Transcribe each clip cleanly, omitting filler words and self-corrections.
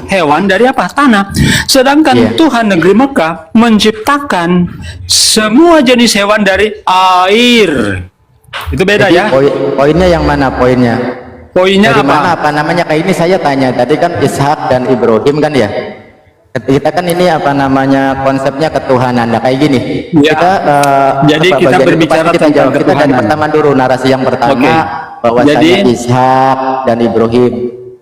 hewan dari apa? Tanah. Sedangkan Tuhan negeri Mekah menciptakan semua jenis hewan dari air. Itu beda. Jadi, ya. Poinnya yang mana poinnya? Poinnya dari apa? mana apa namanya? Kayak ini saya tanya tadi kan Ishak dan Ibrahim kan ya. Kita kan ini apa namanya konsepnya ketuhanan. Nah kayak gini. Ya. Jadi kita berbicara kita tentang jawab. Kita dari pertama dulu, narasi yang pertama bahwasanya Ishak dan Ibrahim.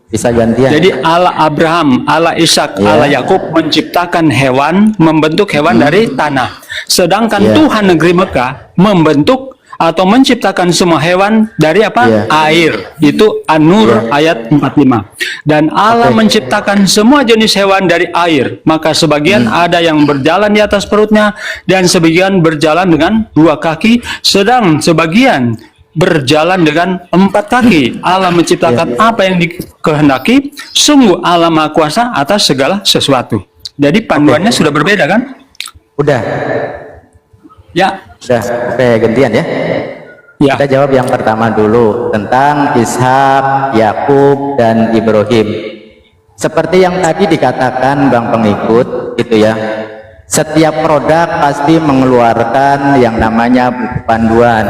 Bisa gantian. Jadi Allah Abraham, Allah Ishak, Allah Yakub menciptakan hewan, membentuk hewan dari tanah. Sedangkan Tuhan negeri Mekah membentuk atau menciptakan semua hewan dari apa? Air. Itu An-Nur ayat 45. Dan Allah menciptakan semua jenis hewan dari air. Maka sebagian ada yang berjalan di atas perutnya dan sebagian berjalan dengan 2 kaki, sedang sebagian berjalan dengan 4 kaki. Allah menciptakan apa yang dikehendaki. Sungguh Allah Maha Kuasa atas segala sesuatu. Jadi panduannya sudah berbeda kan? Udah. Ya. Udah. Oke, gantian ya. Kita jawab yang pertama dulu tentang Ishak, Yakub, dan Ibrahim. Seperti yang tadi dikatakan Bang Pengikut, gitu ya. Setiap produk pasti mengeluarkan yang namanya buku panduan.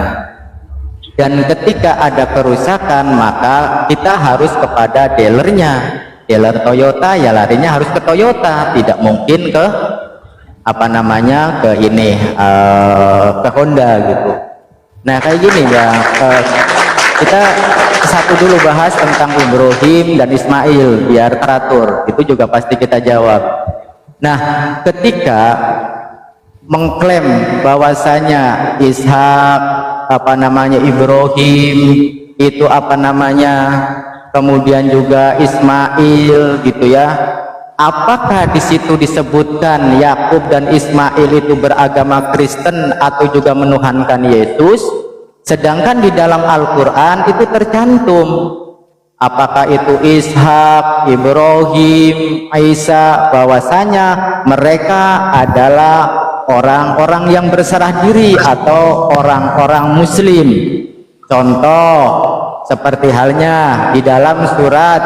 Dan ketika ada kerusakan, maka kita harus kepada dealernya. Dealer Toyota ya larinya harus ke Toyota, tidak mungkin ke apa namanya ke ini ke Honda gitu. Nah kayak gini ya, kita satu dulu bahas tentang Ibrahim dan Ismail biar teratur, itu juga pasti kita jawab. Nah ketika mengklaim bahwasanya Ishak apa namanya Ibrahim itu apa namanya kemudian juga Ismail gitu ya, apakah di situ disebutkan Yakub dan Ismail itu beragama Kristen atau juga menuhankan Yesus? Sedangkan di dalam Al-Quran itu tercantum apakah itu Ishak, Ibrahim, Isa, bahwasanya mereka adalah orang-orang yang berserah diri atau orang-orang Muslim. Contoh seperti halnya di dalam surat,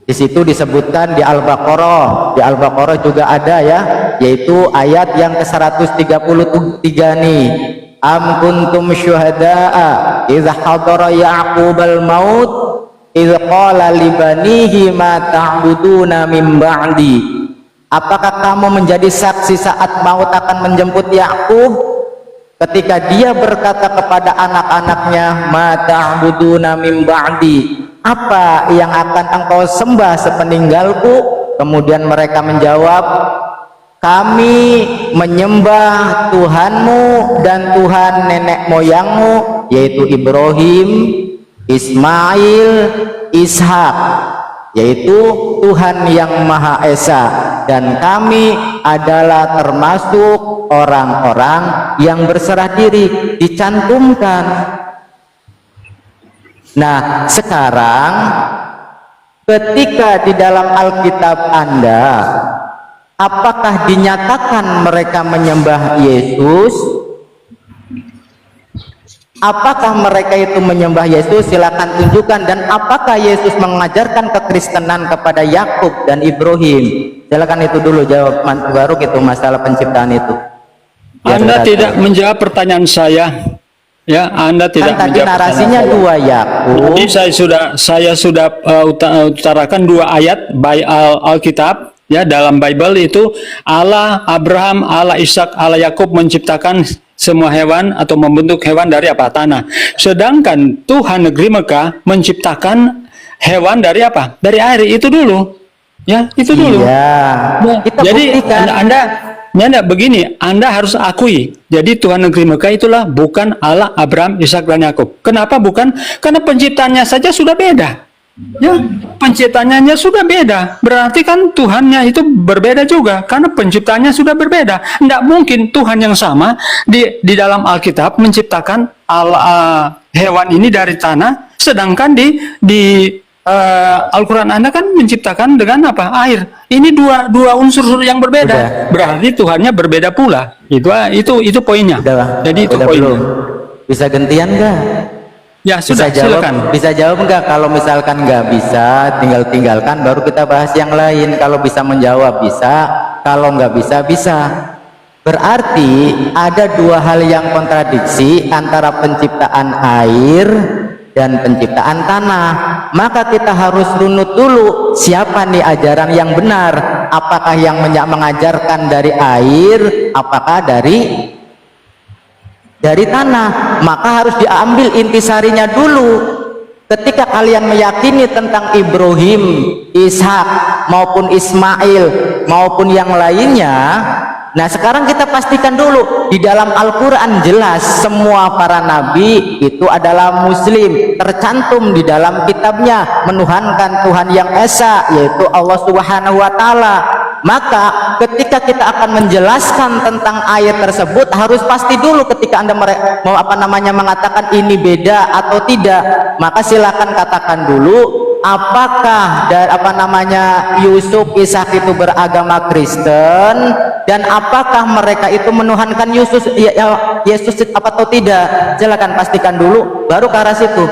di situ disebutkan di Al-Baqarah. Di Al-Baqarah juga ada ya, yaitu ayat yang ke-133 nih. Am kuntum syuhada'a idza hadara Ya'qubal maut idza qala li banihi ma ta'buduna min ba'di. Apakah kamu menjadi saksi saat maut akan menjemput Yakub ketika dia berkata kepada anak-anaknya ma ta'buduna min ba'di, apa yang akan engkau sembah sepeninggalku? Kemudian mereka menjawab, kami menyembah Tuhanmu dan Tuhan nenek moyangmu, yaitu Ibrahim, Ismail, Ishak, yaitu Tuhan yang Maha Esa, dan kami adalah termasuk orang-orang yang berserah diri. Dicantumkan. Nah sekarang ketika di dalam Alkitab Anda, apakah dinyatakan mereka menyembah Yesus? Apakah mereka itu menyembah Yesus? Silakan tunjukkan. Dan apakah Yesus mengajarkan kekristenan kepada Yakub dan Ibrahim? Silakan itu dulu jawab, baru itu masalah penciptaan itu. Anda tidak menjawab pertanyaan saya. Ya, Anda tidak kan tadi narasinya 2 Yakub. Jadi saya sudah utarakan 2 ayat by Alkitab. Ya, dalam Bible itu Allah Abraham, Allah Ishak, Allah Yakub menciptakan semua hewan atau membentuk hewan dari apa? Tanah. Sedangkan Tuhan negeri Mekah menciptakan hewan dari apa? Dari air. Itu dulu. Ya, itu dulu. Ya, jadi Anda begini, Anda harus akui. Jadi Tuhan negeri Mekah itulah bukan Allah Abraham, Ishak dan Yakub. Kenapa bukan? Karena penciptanya saja sudah beda. Ya, penciptanya sudah beda. Berarti kan Tuhannya itu berbeda juga karena penciptanya sudah berbeda. Tidak mungkin Tuhan yang sama di dalam Alkitab menciptakan hewan ini dari tanah, sedangkan di Al-Quran Anda kan menciptakan dengan apa? Air. Ini dua unsur yang berbeda. Berarti Tuhannya berbeda pula. Itu poinnya. Udah, jadi itu udah poinnya. Belum. Bisa gantian nggak? Ya sudah, silakan. Bisa jawab nggak? Kalau misalkan nggak bisa, tinggalkan, baru kita bahas yang lain. Kalau bisa menjawab bisa, kalau nggak bisa bisa. Berarti ada dua hal yang kontradiksi antara penciptaan air dan penciptaan tanah. Maka kita harus runut dulu siapa nih ajaran yang benar. Apakah yang mengajarkan dari air, apakah dari tanah? Maka harus diambil intisarinya dulu. Ketika kalian meyakini tentang Ibrahim, Ishak maupun Ismail maupun yang lainnya, nah sekarang kita pastikan dulu di dalam Al-Quran jelas semua para nabi itu adalah muslim, tercantum di dalam kitabnya menuhankan Tuhan yang esa, yaitu Allah Subhanahu wa Ta'ala. Maka ketika kita akan menjelaskan tentang ayat tersebut harus pasti dulu ketika Anda mau mengatakan ini beda atau tidak, maka silakan katakan dulu apakah Yusuf Ishak itu beragama Kristen, dan apakah mereka itu menuhankan Yesus atau tidak. Silakan pastikan dulu, baru ke arah situ.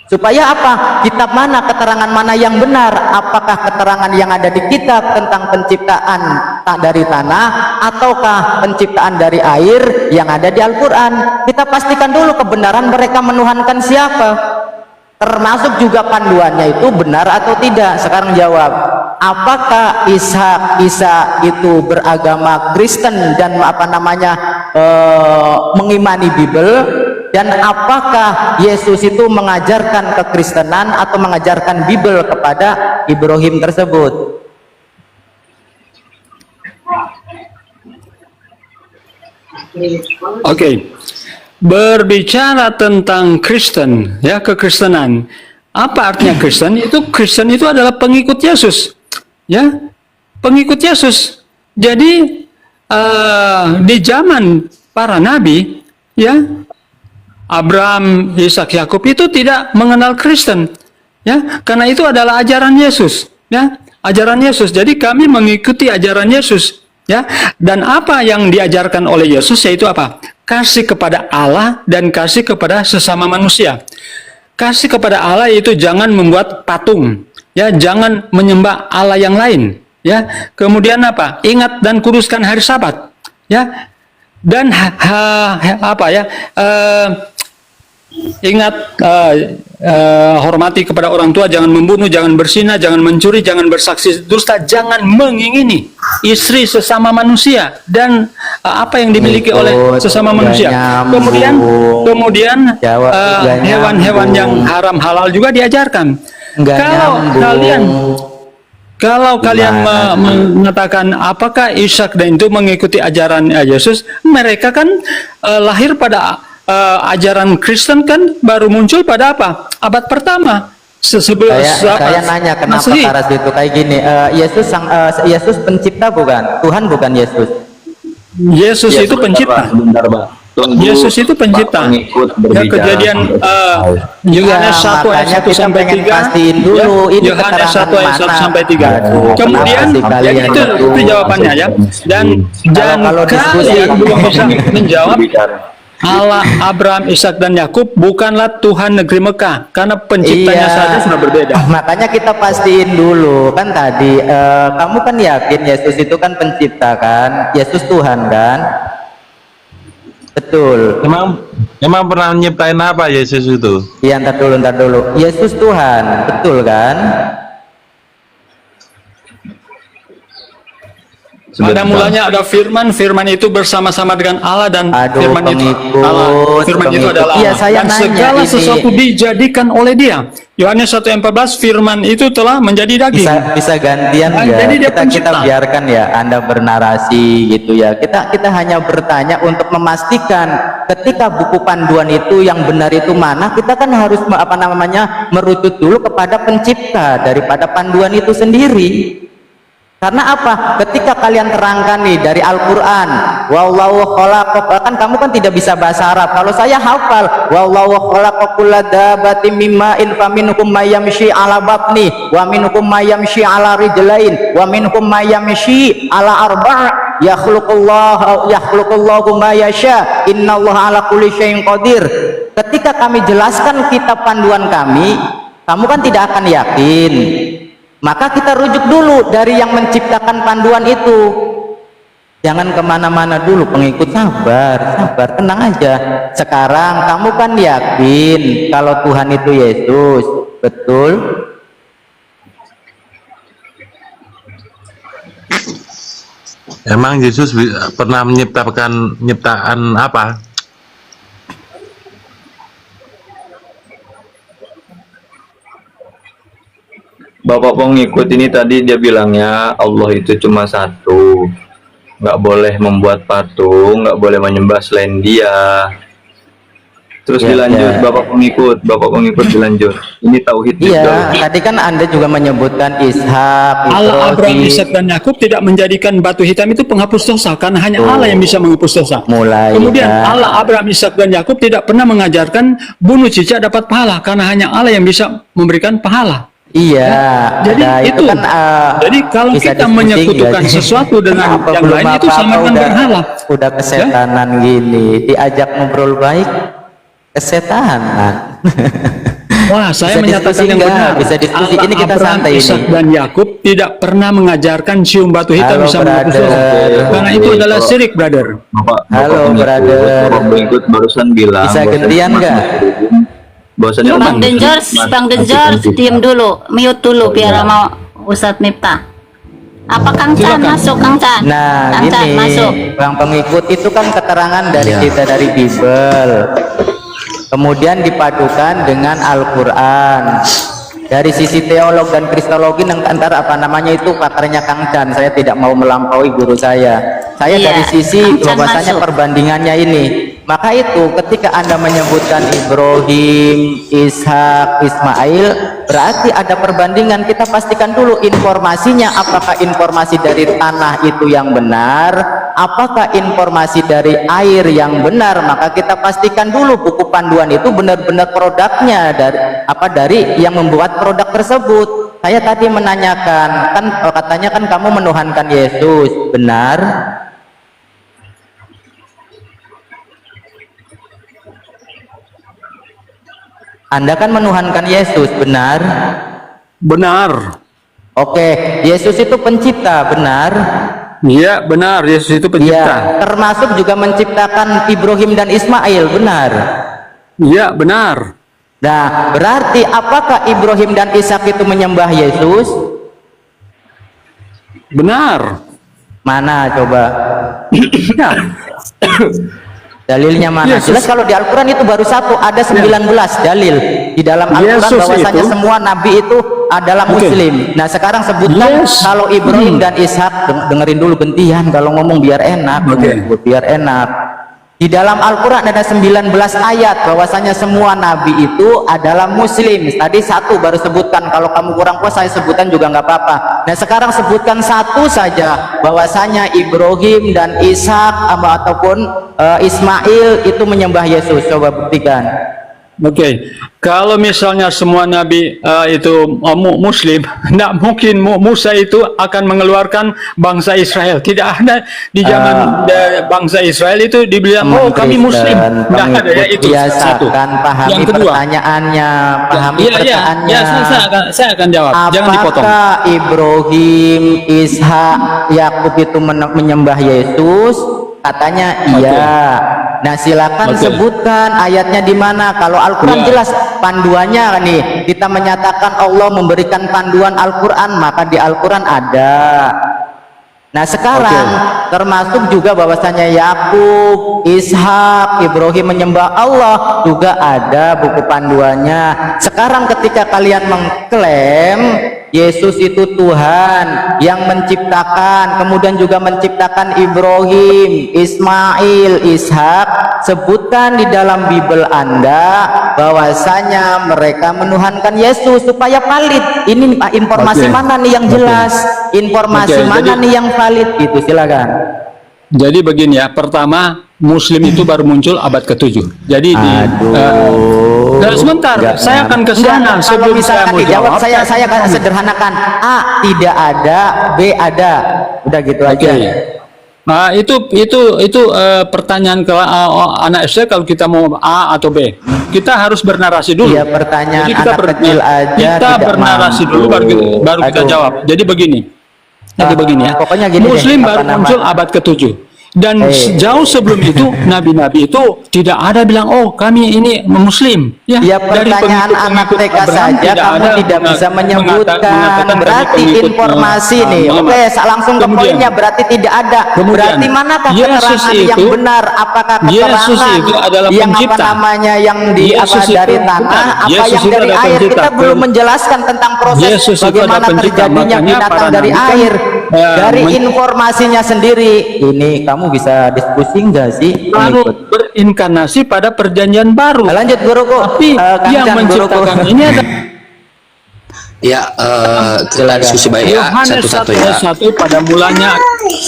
Supaya apa? Kitab mana, keterangan mana yang benar? Apakah keterangan yang ada di kitab tentang penciptaan dari tanah, ataukah penciptaan dari air yang ada di Al-Quran? Kita pastikan dulu kebenaran mereka menuhankan siapa, termasuk juga panduannya itu benar atau tidak. Sekarang jawab, apakah Isa itu beragama Kristen dan mengimani Bible, dan apakah Yesus itu mengajarkan kekristenan atau mengajarkan Bible kepada Ibrahim tersebut? Oke. Berbicara tentang Kristen, ya, kekristenan. Apa artinya Kristen? Kristen itu adalah pengikut Yesus, ya, pengikut Yesus. Jadi di zaman para nabi, ya, Abraham, Ishak, Yakub itu tidak mengenal Kristen, ya, karena itu adalah ajaran Yesus, ya, ajaran Yesus. Jadi kami mengikuti ajaran Yesus, ya. Dan apa yang diajarkan oleh Yesus yaitu apa? Kasih kepada Allah dan kasih kepada sesama manusia. Kasih kepada Allah itu jangan membuat patung, ya, jangan menyembah Allah yang lain, ya. Kemudian apa? Ingat dan kuduskan hari Sabat, ya. Dan ingat, hormati kepada orang tua, jangan membunuh, jangan berzina, jangan mencuri, jangan bersaksi dusta, jangan mengingini istri sesama manusia dan apa yang dimiliki oleh sesama manusia. Kemudian hewan-hewan yang haram halal juga diajarkan. Kalau kalian mengatakan apakah Ishak dan itu mengikuti ajaran Yesus, mereka kan lahir pada ajaran Kristen kan baru muncul pada apa? Abad pertama. Saya nanya kenapa ke arah situ kayak gini. Yesus pencipta bukan? Tuhan bukan Yesus? Yesus itu pencipta. Yesus itu pencipta. Ya, Kejadian Yohanes 1 ayat 1 sampai 3. Pastiin dulu ini Yohanes 1 ayat 1 sampai 3. Kemudian jadi itu jawabannya, ya. Dan kalau kalian belum bisa menjawab Allah Abraham, Ishak dan Yakub bukanlah Tuhan negeri Mekah, karena penciptanya saja sudah berbeda. Makanya kita pastiin dulu kan tadi, kamu kan yakin Yesus itu kan pencipta kan, Yesus Tuhan kan, betul. Emang pernah nyiptain apa Yesus itu? Iya, ntar dulu. Yesus Tuhan, betul kan? Pada mulanya ada firman itu bersama-sama dengan Allah, dan firman itu adalah Allah. Dan segala sesuatu dijadikan oleh Dia. Yohanes 1:14, firman itu telah menjadi daging. Bisa gantian ya. Kita biarkan ya Anda bernarasi gitu ya. Kita hanya bertanya untuk memastikan ketika buku panduan itu yang benar itu mana, kita kan harus merujuk dulu kepada pencipta daripada panduan itu sendiri. Karena apa? Ketika kalian terangkan nih dari Al-Quran, wallahu khalaqakum, kan kamu kan tidak bisa bahasa Arab. Kalau saya hafal, wallahu khalaqakum kulla dabbatin mimma'in faminhum may yamshi 'ala batni wa minhum may yamshi 'ala rijlain wa minhum may yamshi 'ala arba'. yakhluqullahu ma yasha, innallaha ala kulli syai'in qadir. Ketika kami jelaskan kitab panduan kami, kamu kan tidak akan yakin. Maka kita rujuk dulu dari yang menciptakan panduan itu. Jangan kemana-mana dulu pengikut, sabar, tenang aja. Sekarang kamu kan yakin kalau Tuhan itu Yesus, betul? Emang Yesus pernah menciptakan nyiptaan apa? Bapak pengikut ini tadi dia bilangnya Allah itu cuma satu, nggak boleh membuat patung, nggak boleh menyembah selain Dia. Terus dilanjut, Bapak pengikut dilanjut. Ini tauhid. Iya, tadi kan Anda juga menyebutkan Ishak, Allah, Abraham, Ibrahim. Ishak dan Yakub tidak menjadikan batu hitam itu penghapus dosa, karena hanya Allah yang bisa menghapus dosa. Kemudian Allah, Abraham, Ishak dan Yakub tidak pernah mengajarkan bunuh cicak dapat pahala, karena hanya Allah yang bisa memberikan pahala. Iya, jadi itu kan, jadi kalau kita menyekutukan sesuatu dengan yang lain itu sama dengan berhala. Udah kesetanan gini, diajak ngobrol baik, kesetanan. Wah, saya menyatakan yang benar. Bisa diskusi. Ini kita Abraham, santai Ishak ini. dan Yakub tidak pernah mengajarkan cium batu hitam bisa menghapus dosa. Karena itu adalah syirik, brother. Halo, brother. Bapak pengikut barusan bilang. Bisa gantian nggak? Bang Denjors, diam dulu, mute dulu biar sama Ustadz Miftah. Apa Kang Chan masuk, Kang Chan? Nah, Kang Chan gini, masuk. Bang pengikut itu kan keterangan dari kita dari Bible, kemudian dipadukan dengan Al-Quran. Dari sisi teolog dan kristologi antara apa namanya itu pakarnya Kang Chan. Saya tidak mau melampaui guru saya. Saya dari sisi bahwasanya perbandingannya ini. Maka itu ketika Anda menyebutkan Ibrahim, Ishak, Ismail, berarti ada perbandingan. Kita pastikan dulu informasinya, apakah informasi dari tanah itu yang benar, apakah informasi dari air yang benar. Maka kita pastikan dulu buku panduan itu benar-benar produknya dari yang membuat produk tersebut. Saya tadi menanyakan, kan katanya kan kamu menuhankan Yesus, benar? Anda kan menuhankan Yesus, benar? Benar. Oke, Yesus itu pencipta, benar? Iya, benar. Yesus itu pencipta. Ya, termasuk juga menciptakan Ibrahim dan Ismail, benar? Iya, benar. Nah, berarti apakah Ibrahim dan Ishak itu menyembah Yesus? Benar. Mana coba? Ya. Dalilnya mana? Jelas kalau di Al-Quran itu baru satu, ada 19 dalil di dalam Al-Quran bahwasanya semua nabi itu adalah muslim. Nah, sekarang sebutkan kalau Ibrahim dan Ishak, dengerin dulu gentian kalau ngomong biar enak, biar enak. Di dalam Al-Quran ada 19 ayat bahwasanya semua nabi itu adalah muslim. Tadi satu baru sebutkan, kalau kamu kurang puas saya sebutkan juga nggak apa-apa. Nah, sekarang sebutkan satu saja bahwasanya Ibrahim dan Ishak ataupun Ismail itu menyembah Yesus. Coba buktikan. Oke, kalau misalnya semua nabi itu muslim, tidak mungkin Musa itu akan mengeluarkan bangsa Israel. Tidak ada di zaman bangsa Israel itu dibilang kami muslim. Tidak ada ya, itu satu. Pahami yang kedua, pertanyaannya, pahami pertanyaannya. Ya, saya akan jawab. Jangan dipotong. Apakah Ibrahim, Ishak, Yakub itu menyembah Yesus? Katanya iya. Nah, silakan sebutkan ayatnya di mana. Kalau Al-Quran jelas panduannya nih. Kita menyatakan Allah memberikan panduan Al-Quran, maka di Al-Quran ada. Nah, sekarang termasuk juga bahwasanya Yakub, Ishak, Ibrahim menyembah Allah juga ada buku panduannya. Sekarang ketika kalian mengklaim Yesus itu Tuhan yang menciptakan, kemudian juga menciptakan Ibrahim, Ismail, Ishak, sebutkan di dalam Bible Anda bahwasanya mereka menuhankan Yesus supaya valid. Ini informasi mana nih yang jelas? Informasi mana nih yang valid? Itu silakan. Jadi begini ya, pertama Muslim itu baru muncul abad ke-7. Jadi sebentar, saya akan ke sana sebelum saya mau jawab. Saya akan sederhanakan. A tidak ada, B ada. Udah gitu aja. Nah, pertanyaan ke anak SD kalau kita mau A atau B. Kita harus bernarasi dulu. Iya, pertanyaan Jadi kita anak kecil aja kita tidak bernarasi mampu. dulu baru kita Aduh. jawab. Jadi begini. Jadi begini ya. Pokoknya gini Muslim deh, baru apa muncul nama- abad ke-7. Dan jauh sebelum itu nabi-nabi itu tidak ada bilang oh kami ini muslim ya. Ya, Dari pertanyaan anak pengikut-pengikut TK Abraham saja kamu tidak bisa menyebutkan. mengatakan Berarti dari pengikut, informasi nih. Muhammad. Oke, langsung ke Kemudian- poinnya. Berarti tidak ada. Kemudian, Berarti manakah Yesus keterangan yang itu- benar? Apakah Yesus keterangan itu adalah yang pencipta. apa namanya yang Yesus itu dari bukan. tanah? Apa Yesus yang itu dari adalah air? pencipta. Kita belum menjelaskan tentang proses Yesus itu bagaimana adalah pencipta. terjadinya Makanya binatang para dari nabi kan, air. Dari men- informasinya sendiri. Ini kamu bisa diskusi nggak sih? baru Pengikut? berinkarnasi pada perjanjian baru. Lanjut guruku. Tapi Kang yang Chan, menciptakan guruku. ini adalah Ya, kita diskusi baik ya, Yohanes 1 satu-satu ayat ya. 1 pada mulanya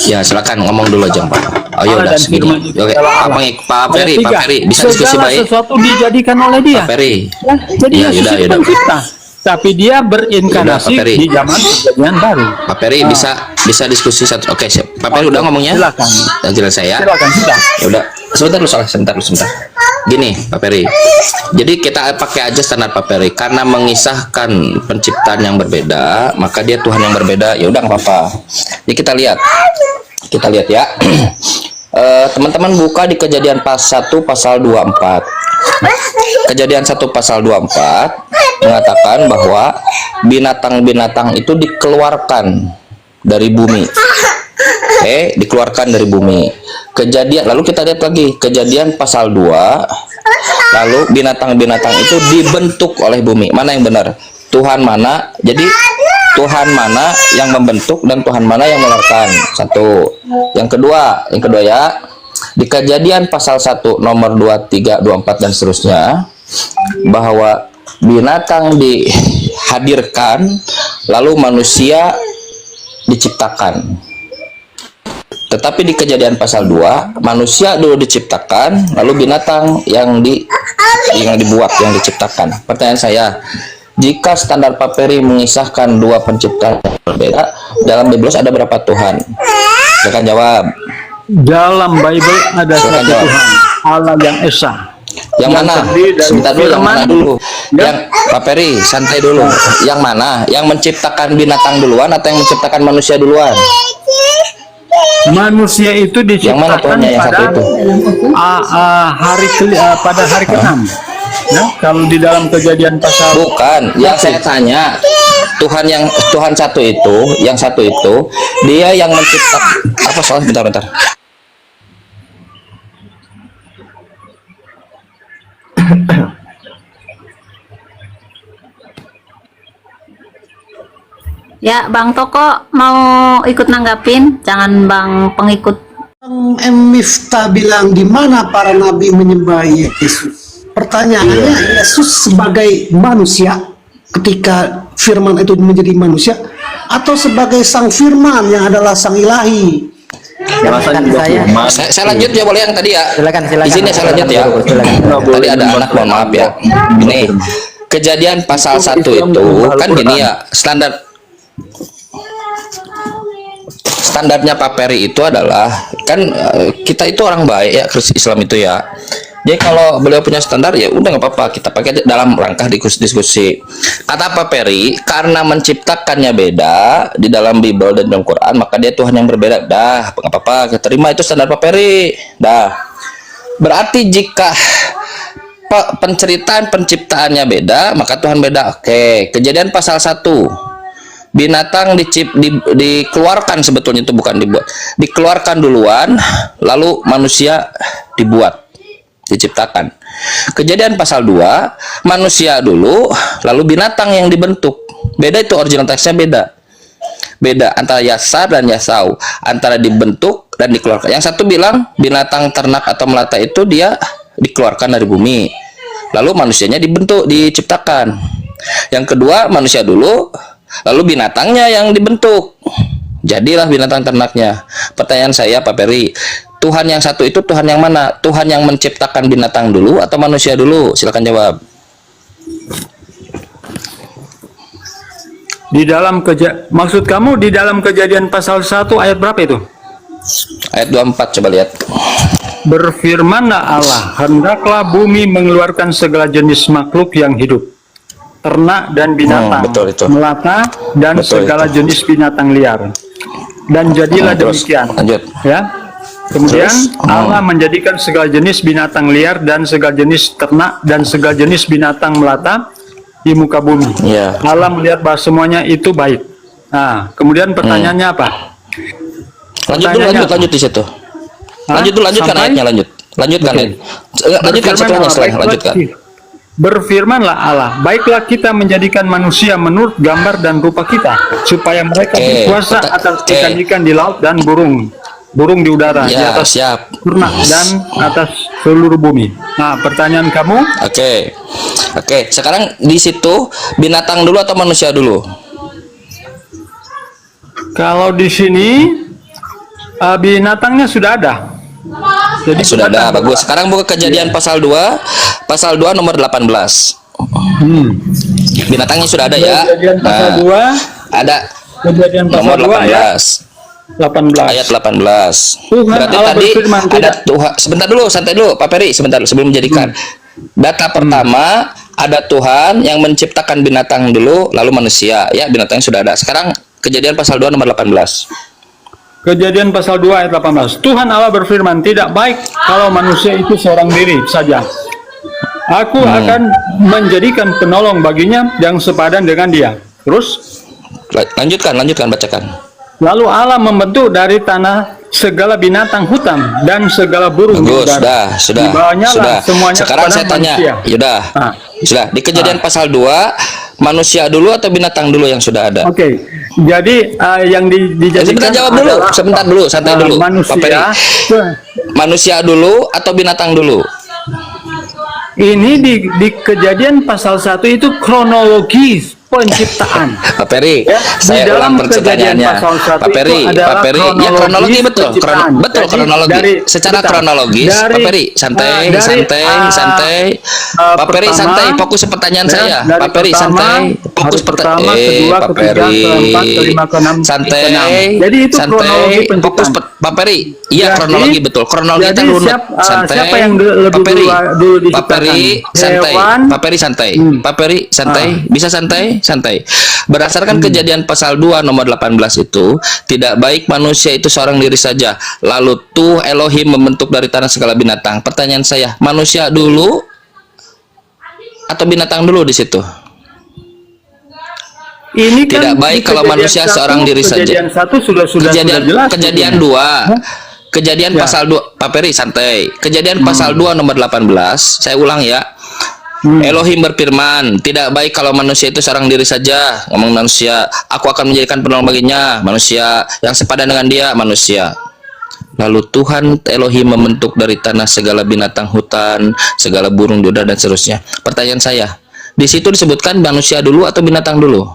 Ya, silakan ngomong dulu aja, Pak. Oh ya Allah udah dan segini. firman itu Oke, adalah Pak Allah. Pak Ferry, Ayat Pak 3, Ferry, bisa diskusi segala baik. sesuatu dijadikan oleh dia. Pak Ferry. Ya, jadi Ya, Yesus yaudah, itu yaudah. pencipta. Tapi dia berinkarnasi Yaudah, Pak Ferry. di zaman perjanjian baru. Pak Ferry bisa diskusi satu. Oke, siap. Pak Ferry udah ngomongnya? Silakan. Dan jelas saya. Silakan sudah. Ya udah. Sebentar lu sebentar. Gini, Pak Ferry. Jadi kita pakai aja standar Pak Ferry. Karena mengisahkan penciptaan yang berbeda, maka dia Tuhan yang berbeda. Ya udah nggak apa-apa. Jadi kita lihat. Kita lihat ya. Teman-teman buka di Kejadian 1 pasal 24. Kejadian 1 pasal 24 mengatakan bahwa binatang-binatang itu dikeluarkan dari bumi. Oke, dikeluarkan dari bumi. Kejadian, lalu kita lihat lagi Kejadian pasal 2. Lalu binatang-binatang itu dibentuk oleh bumi. Mana yang benar? Tuhan mana? Jadi Tuhan mana yang membentuk dan Tuhan mana yang mengeluarkan? Satu. Yang kedua ya. Di Kejadian pasal 1 nomor 2, 3, 24 dan seterusnya, bahwa binatang dihadirkan lalu manusia diciptakan. Tetapi di Kejadian pasal 2, manusia dulu diciptakan, lalu binatang yang dibuat, yang diciptakan. Pertanyaan saya, jika standar Pak Ferry mengisahkan dua penciptaan yang berbeda, dalam Bibel ada berapa Tuhan? Silakan jawab. Dalam Bible ada Silakan satu jawab. Tuhan, Allah yang Esa. Yang mana? terdiri dari Sebentar dulu, yang mana firman. dulu? Ya. Yang Pak Ferry, santai dulu. Yang mana? Yang menciptakan binatang duluan atau yang menciptakan manusia duluan? Manusia itu Yang mana diciptakan Tuhannya yang satu itu? pada hari ke-6. Ya, kalau di dalam Kejadian pasal Bukan, yang saya tanya Tuhan satu itu, yang satu itu dia yang menciptakan apa soalnya bentar. Ya, Bang Toko mau ikut nanggapin? Jangan Bang pengikut. M. Miftah bilang di mana para nabi menyembah Yesus. Pertanyaannya, Yesus sebagai manusia ketika firman itu menjadi manusia atau sebagai sang firman yang adalah sang ilahi? Alasan juga saya. firman. Saya lanjut ya, boleh yang tadi ya. Silakan. Izinnya saya lanjut ya. Silakan. Tadi ada anak, mohon maaf ya. Ini Kejadian pasal 1 itu kan gini ya, standarnya Pak Ferry itu adalah kan kita itu orang baik ya, Kristen Islam itu ya. Jadi kalau beliau punya standar ya udah nggak apa-apa, kita pakai dalam rangka diskusi. Kata Pak Ferry, karena menciptakannya beda di dalam Bible dan dalam Quran, maka dia Tuhan yang berbeda. Dah, nggak apa-apa, kita terima itu standar Pak Ferry. Dah. Berarti jika penceritaan penciptaannya beda, maka Tuhan beda. Oke, Kejadian pasal 1. Binatang dikeluarkan, sebetulnya itu bukan dibuat. Dikeluarkan duluan, lalu manusia dibuat, diciptakan. Kejadian pasal 2, manusia dulu, lalu binatang yang dibentuk. Beda itu, original teksnya beda. Beda antara Yasar dan Yasau, antara dibentuk dan dikeluarkan. Yang satu bilang binatang ternak atau melata itu dia dikeluarkan dari bumi, lalu manusianya dibentuk, diciptakan. Yang kedua, manusia dulu, lalu binatangnya yang dibentuk, jadilah binatang ternaknya. Pertanyaan saya Pak Ferry, Tuhan yang satu itu Tuhan yang mana? Tuhan yang menciptakan binatang dulu atau manusia dulu? Silakan jawab. maksud kamu di dalam Kejadian pasal 1 ayat berapa itu? Ayat 24 coba lihat. Berfirmanlah Allah, hendaklah bumi mengeluarkan segala jenis makhluk yang hidup, ternak dan binatang, betul itu. melata dan Betul segala itu. jenis binatang liar. Dan jadilah Terus, demikian. lanjut. Ya. Kemudian Terus, Allah menjadikan segala jenis binatang liar dan segala jenis ternak dan segala jenis binatang melata di muka bumi. Iya. Allah melihat bahwa semuanya itu baik. Nah, kemudian pertanyaannya apa? Lanjut di situ. Hah? Lanjutkan Sampai? ayatnya, lanjutkan Oke. ayat. Lanjutkan setelahnya, lanjutkan. Berfirmanlah Allah, baiklah kita menjadikan manusia menurut gambar dan rupa kita, supaya mereka Oke. berkuasa atas Oke. ikan-ikan di laut dan burung di udara, di Ya, atas siap. ternak dan atas seluruh bumi. Nah, pertanyaan kamu, Oke, sekarang di situ binatang dulu atau manusia dulu? kalau di sini binatangnya sudah ada. Jadi Sudah ada, binatang- bagus. Sekarang buka Kejadian pasal 2 nomor 18. Binatangnya sudah ada ya. Kejadian pasal Nah, 2, ada Kejadian pasal nomor 2 ayat 18. 18. Ayat 18. Tuhan Berarti Allah tadi berfirman, ada tidak. Tuhan. Sebentar dulu, santai dulu, Pak Peri, sebentar sebelum menjadikan. Data pertama ada Tuhan yang menciptakan binatang dulu, lalu manusia. Ya, binatang sudah ada. Sekarang Kejadian pasal 2 nomor 18. Kejadian pasal 2 ayat 18. Tuhan Allah berfirman, tidak baik kalau manusia itu seorang diri saja. Aku akan menjadikan penolong baginya yang sepadan dengan dia. Terus, Lanjutkan, bacakan. lalu Allah membentuk dari tanah segala binatang hutan dan segala burung di Bagus, udara. sudah. Dibawanyalah semuanya Sekarang kepada saya tanya, manusia. yaudah, Ah. sudah. Di Kejadian pasal 2, manusia dulu atau binatang dulu yang sudah ada? Oke, jadi yang dijadikan Sebentar jawab dulu, adalah- sebentar dulu, santai dulu. Pak Manusia. Peri. Manusia dulu atau binatang dulu? Ini di Kejadian pasal 1 itu kronologis penciptaan. Pak Peri, Ya, saya di dalam ulang pertanyaannya. Kejadian pasal 1 Pak Peri, itu adalah ya kronologi betul, penciptaan. betul Jadi kronologi. dari- Secara bentar. kronologis, Pak Dari- Peri, santai, dari, santai. Pak Peri pertama, santai, fokus ke pertanyaan ya, saya. dari Pak Peri pertama, santai, fokus hari pertama, pertanyaan. kedua, Pak ketiga, Peri, keempat, kelima, keenam, santai, keenam. Jadi itu kronologi santai, fokus penciptaan. Pak Peri. Iya, Jadi- kronologi betul. Kronologi jadi itu runut. siapa yang lebih Pak Peri, dulu diciptakan? Pak Peri santai. Hewan. Pak Peri santai. Pak Peri santai. Bisa santai, santai. Berdasarkan Kejadian pasal 2 nomor 18 itu, tidak baik manusia itu seorang diri saja. Lalu tuh Elohim membentuk dari tanah segala binatang. Pertanyaan saya, manusia dulu atau binatang dulu di situ? Ini Tidak kan baik di kalau Kejadian manusia 1, seorang diri saja. Kejadian 1 sudah jelas. Kejadian 2. Kejadian Ya. pasal 2, Pak Peri santai. Kejadian pasal 2 nomor 18. Saya ulang ya. Elohim berfirman, tidak baik kalau manusia itu seorang diri saja. Ngomong manusia, aku akan menjadikan penolong baginya, manusia yang sepadan dengan dia, manusia. Lalu Tuhan Elohim membentuk dari tanah segala binatang hutan, segala burung di udara dan seterusnya. Pertanyaan saya, di situ disebutkan manusia dulu atau binatang dulu?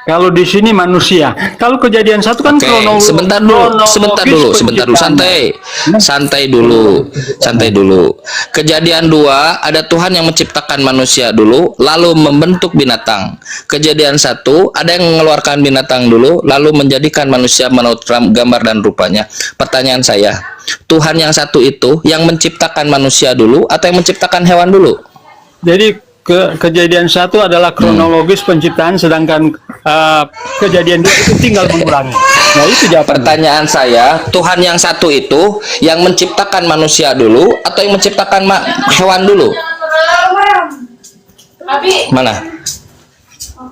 Kalau di sini manusia. Kalau Kejadian 1 kan Oke, sebentar dulu, santai dulu. Kejadian 2 ada Tuhan yang menciptakan manusia dulu, lalu membentuk binatang. Kejadian 1 ada yang mengeluarkan binatang dulu, lalu menjadikan manusia menurut gambar dan rupanya. Pertanyaan saya, Tuhan yang satu itu yang menciptakan manusia dulu atau yang menciptakan hewan dulu? Jadi Kejadian 1 adalah kronologis penciptaan, sedangkan Kejadian 2 itu tinggal mengulangi. Nah, itu jawabannya. Pertanyaan saya, Tuhan yang satu itu yang menciptakan manusia dulu atau yang menciptakan hewan dulu? Mana?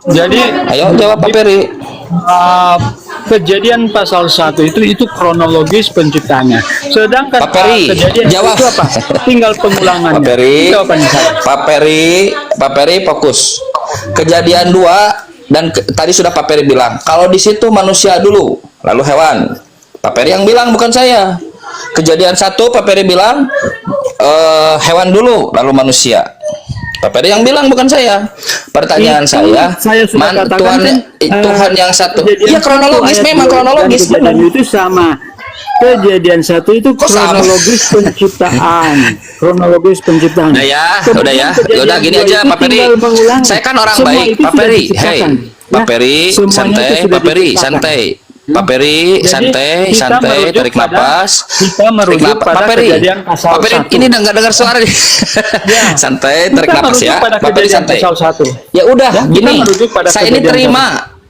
Jadi Ayo jawab Pak Peri. Kejadian pasal 1 itu kronologis penciptaannya. Sedangkan Pak Peri, Kejadian jawab. itu apa? Tinggal pengulangannya. Pak Peri, Jawabannya saya. Pak Peri fokus. Kejadian 2 dan tadi sudah Pak Peri bilang kalau di situ manusia dulu, lalu hewan. Pak Peri yang bilang bukan saya. Kejadian 1 Pak Peri bilang hewan dulu, lalu manusia. Pak Peri yang bilang bukan saya. Pertanyaan Itu saya sudah katakan Tuhan yang satu. Kejadian Iya kronologis, 1 ayat memang 2 kronologis dan Kejadian benar. itu sama. Kejadian 1 itu Kok sama? kronologis penciptaan. Kronologis penciptaan. Udah ya, Kemudian udah ya. Kejadian Udah gini 2 aja itu Pak Peri. tinggal mengulangi. Saya kan orang Semua baik, itu Pak sudah Peri. diciptakan. Hei, Pak Ya, Peri, semuanya itu santai, sudah Pak Peri, diciptakan. santai. Pak Peri, Jadi, santai, kita santai, merujuk tarik pada- napas. kita merujuk Tarik napas. pada Pak Peri, kejadian pasal Pak Peri, 1. ini udah nggak dengar suara nih. Santai, tarik Kita napas merujuk ya. pada Pak Peri kejadian santai. pasal 1. Ya udah, Ya, kita gini. merujuk pada Saya ini kejadian terima.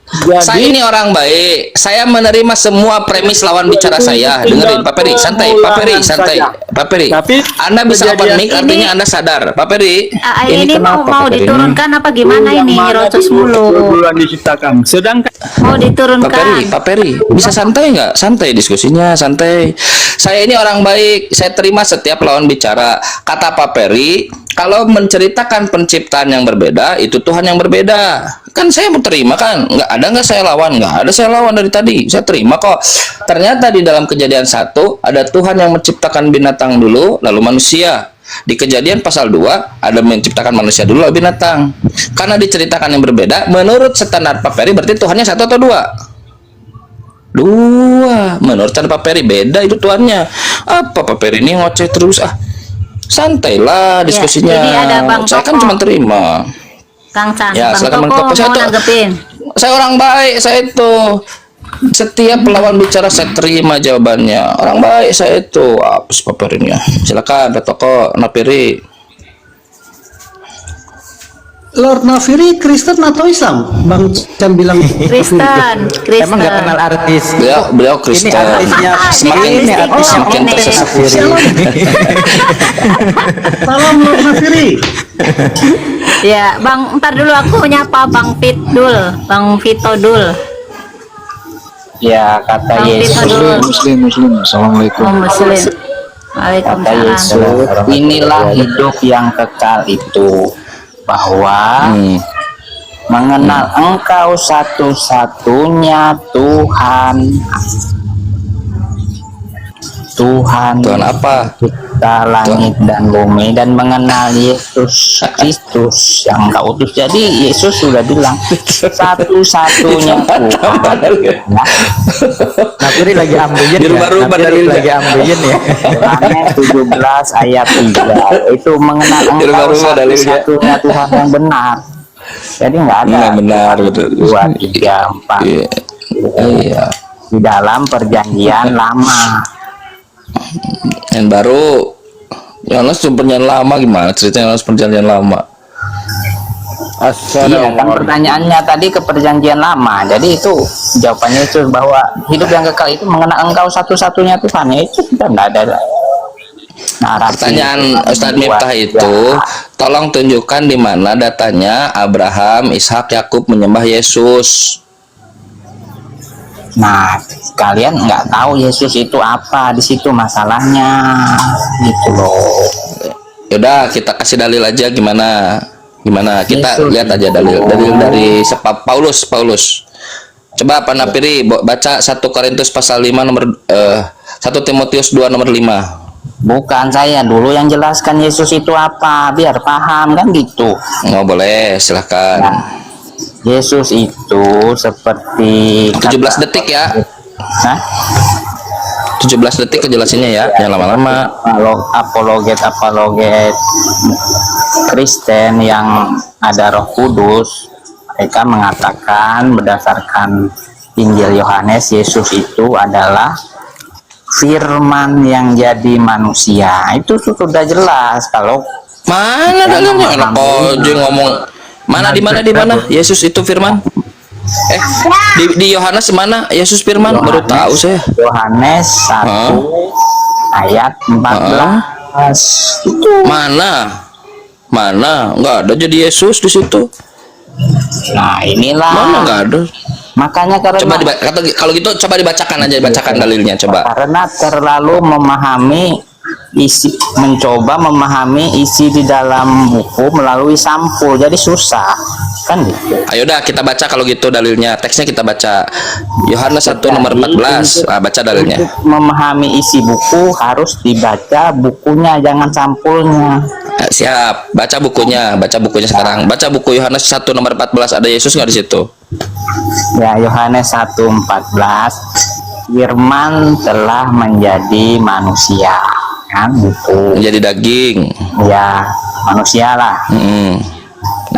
Jadi- Saya ini orang baik. Saya menerima semua premis lawan bicara saya. Dengerin, Pak Peri, santai. Pak Peri, santai. saja. Pak Peri, Tapi Anda bisa open kejadian mic, ini- artinya Anda sadar. Pak Peri, Ini mau kenapa, Pak Peri? diturunkan apa gimana yang ini mana nyerocos mulu? dulu diciptakan. Sedangkan Mau Pak Peri, bisa santai nggak? Santai diskusinya, santai. Saya ini orang baik, saya terima setiap lawan bicara. Kata Pak Peri, kalau menceritakan penciptaan yang berbeda, itu Tuhan yang berbeda. Kan saya mau terima kan? Nggak saya lawan, nggak ada saya lawan dari tadi. Saya terima kok. Ternyata di dalam kejadian 1, ada Tuhan yang menciptakan binatang dulu, lalu manusia. Di kejadian pasal 2 ada menciptakan manusia dulu lalu binatang. Karena diceritakan yang berbeda, menurut standar Pak Peri berarti Tuhannya 1 atau 2? 2. Menurut standar Pak Peri beda itu Tuhannya. Apa Pak Peri ini ngoceh terus Santailah diskusinya. ini ada Bang Saya kan Toko. cuma terima. Kang Chan, Ya, Bang silakan Bang Toko Toko. Saya mau tuh- nanggepin. Saya orang baik, saya itu. Setiap lawan bicara saya terima jawabannya. Orang baik saya itu. Apa sih Pak Peri ini ya? Silakan Pak Toko, Napiri. Lord Nafiri Kristen atau Islam? Bang Chan bilang Kristen, Emang nggak kenal artis? Beliau Kristen. Ini artisnya Semakin ini artis semakin ini. tersesat. Salam Lord Nafiri. Ya, Bang, ntar dulu aku nyapa Bang Fitdul, Bang Fitodul. Ya, kata Bang Yesus. Fitodul. Muslim. Assalamualaikum. Oh, Muslim. Kata Waalaikumsalam. Yesus, inilah hidup yang kekal itu, bahwa mengenal Engkau satu-satunya Tuhan. Tuhan apa? kita langit dan bumi, dan mengenal Yesus Kristus yang Engkau utus. Jadi Yesus sudah bilang satu-satunya Tuhan. Nah, Puri lagi ambeien ya. Dirubah-rubah dalilnya. Lagi ambeien ya. Yohanes 17 ayat 3 itu mengenal Engkau Dirubah-rubah dalilnya. satu-satunya Tuhan yang benar. Jadi nggak ada Nggak benar, betul. 2, 3, 4 Iya. di dalam perjanjian lama. Yang baru Yohanes perjanjian lama gimana ceritanya Yohanes perjanjian lama? Iya kan pertanyaannya tadi ke perjanjian lama. Jadi itu jawabannya itu bahwa hidup yang kekal itu mengenal Engkau satu-satunya Tuhan. Ya, itu kita nggak ada narasi. Pertanyaan Ustadz Miftah itu, tolong tunjukkan di mana datanya Abraham, Ishak, Yakub menyembah Yesus. Nah, kalian nggak tahu Yesus itu apa, di situ masalahnya, gitu loh. Yaudah kita kasih dalil aja gimana kita Yesus. lihat aja dalil dari Paulus. Coba Pak Napiri baca 1 Korintus pasal 5 nomor 1 Timotius 2 nomor 5. Bukan saya dulu yang jelaskan Yesus itu apa, biar paham kan gitu. Oh boleh, silahkan. Nah, Yesus itu seperti 17 detik ya. Hah? 17 detik kejelasannya ya, jangan lama-lama. apologet Kristen yang ada Roh Kudus, mereka mengatakan berdasarkan Injil Yohanes, Yesus itu adalah firman yang jadi manusia. Itu sudah jelas. Kalau Mana dalilnya? Enak aja ngomong. Mana di mana Yesus itu firman? Di Yohanes mana Yesus firman? Baru tahu saya. Yohanes 1 ayat 14 itu. Mana? Enggak ada jadi Yesus di situ. Nah, inilah. Mana enggak ada? Makanya karena Coba kalau gitu coba dibacakan aja, bacakan dalilnya coba. karena terlalu mencoba memahami isi di dalam buku melalui sampul, jadi susah kan gitu. Ayo dah kita baca kalau gitu dalilnya. Teksnya kita baca. Yohanes 1 nomor 14. Baca dalilnya. Untuk memahami isi buku harus dibaca bukunya, jangan sampulnya. Siap. Baca bukunya sekarang. Baca buku Yohanes 1 nomor 14. Ada Yesus nggak di situ? Ya, Yohanes 1:14, firman telah menjadi manusia, kan gitu. Menjadi daging. Ya, manusia lah. Nah,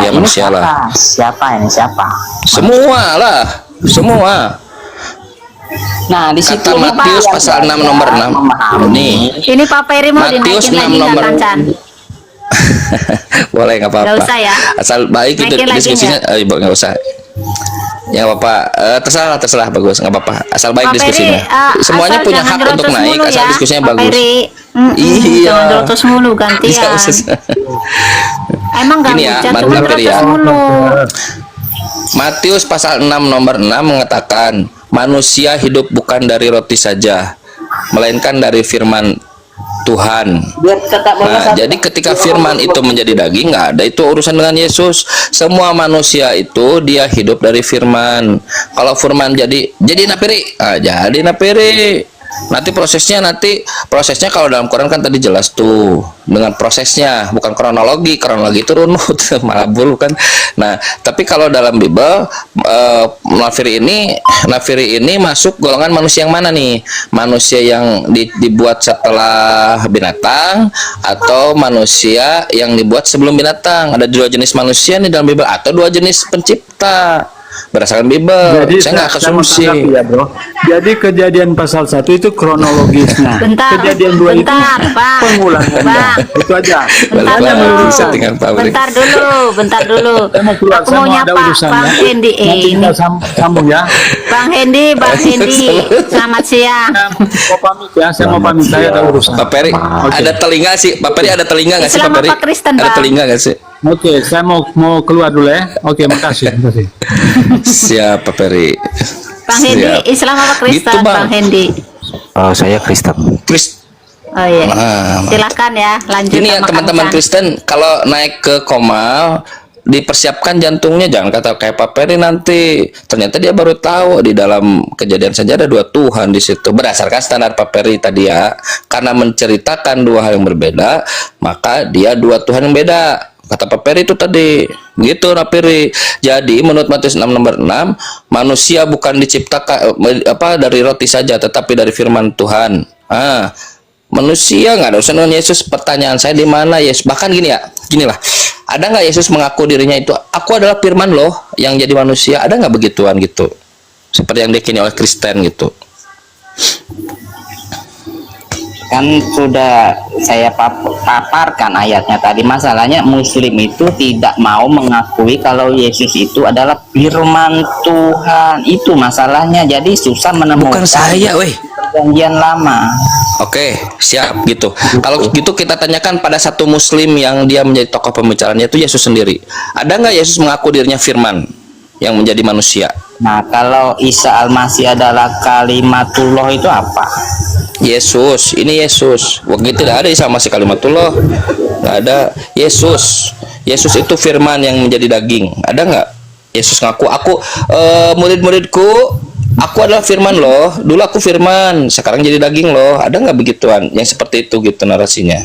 Ya ini manusia lah. Siapa ini? Semua lah. Semua. Nah, di situ Kata Matius yang pasal 6 nomor 6. Nih, Ini Pak Peri mau Matius dinaikin 6 lagi nggak nomor. Kang Chan? Boleh nggak apa-apa. Nggak usah ya. Asal baik itu Naikin lagi diskusinya. Nggak usah. Ya Bapak, terserah bagus, nggak apa-apa. Asal baik Pak Peri, diskusinya. Semuanya asal punya jangan hak untuk nyerocos naik, mulu asal ya, diskusinya Pak bagus. Peri. Iya. Jangan nyerocos mulu gantian. Iya, usah. Emang nggak Gini ya, hujan, cuma mantap, Peri, ya. nyerocos mulu. Matius pasal 6 nomor 6 mengatakan, manusia hidup bukan dari roti saja, melainkan dari firman Tuhan. biar tetap Nah, jadi ketika firman itu menjadi daging, nggak ada itu urusan dengan Yesus. Semua manusia itu dia hidup dari firman. Kalau firman jadi napiri, jadi napiri. Nanti prosesnya kalau dalam Quran kan tadi jelas tuh dengan prosesnya, bukan kronologi itu runut malah bulu kan. Nah, tapi kalau dalam Bible nafiri ini masuk golongan manusia yang mana nih? Manusia yang dibuat setelah binatang atau manusia yang dibuat sebelum binatang? Ada dua jenis manusia nih dalam Bible atau dua jenis pencipta berdasarkan Bible. Saya nggak asumsi. Ya, Bro. Jadi kejadian pasal 1 itu kronologisnya. Bentar, Kejadian 2 itu bentar, Bang. pengulangannya. Bang. Itu aja. Bentar Balik dulu. lagi settingan pabrik. Bentar dulu. Saya mau keluar, Aku saya mau mau ada nyapa urusan Bang ya. Hendi. Nanti kita sambung ya. Bang Hendi. Selamat siang. Mau pamit ya, saya mau pamit. Saya ada urusan. Pak Peri, ada telinga sih. Pak Peri ada telinga nggak sih, Pak Islam Peri? apa Kristen, Ada Bang? telinga nggak sih? Oke, saya mau keluar dulu ya. Oke, makasih. Siap, Pak Peri. Bang Hendi, Siap. Islam apa Kristen, Gitu, Bang. Bang Hendi? Oh, saya Kristen. Oh iya. Nah, Silakan ya, lanjut ini ya sama teman-teman Kang Chan. Kristen, kalau naik ke Komal dipersiapkan jantungnya, jangan kata kayak Pak Peri nanti ternyata dia baru tahu di dalam kejadian saja ada dua Tuhan di situ berdasarkan standar Pak Peri tadi ya, karena menceritakan dua hal yang berbeda maka dia dua Tuhan yang beda kata Pak Peri itu tadi gitu Pak Peri. Jadi menurut Matius 6 nomor 6 manusia bukan diciptakan dari roti saja tetapi dari firman Tuhan. Manusia nggak ada urusan dengan Yesus. Pertanyaan saya di mana Yesus? Bahkan ginilah. Ada nggak Yesus mengaku dirinya itu? Aku adalah firman loh yang jadi manusia. Ada nggak begituan gitu? Seperti yang diyakini oleh Kristen gitu. kan sudah saya paparkan ayatnya tadi. Masalahnya Muslim itu tidak mau mengakui kalau Yesus itu adalah firman Tuhan. Itu masalahnya. Jadi susah menemukan. Bukan saya, weh. Perjanjian lama. Oke, siap gitu. Kalau gitu kita tanyakan pada satu Muslim yang dia menjadi tokoh pembicaraan, yaitu Yesus sendiri. Ada nggak Yesus mengaku dirinya firman yang menjadi manusia? Nah, kalau Isa Al-Masih adalah kalimatullah itu apa? Yesus, ini Yesus. Waktu itu tidak ada Isa masih kalimatullah, nggak ada. Yesus itu firman yang menjadi daging. Ada nggak Yesus ngaku murid-muridku, aku adalah firman loh, dulu aku firman, sekarang jadi daging loh. Ada nggak begituan yang seperti itu gitu narasinya?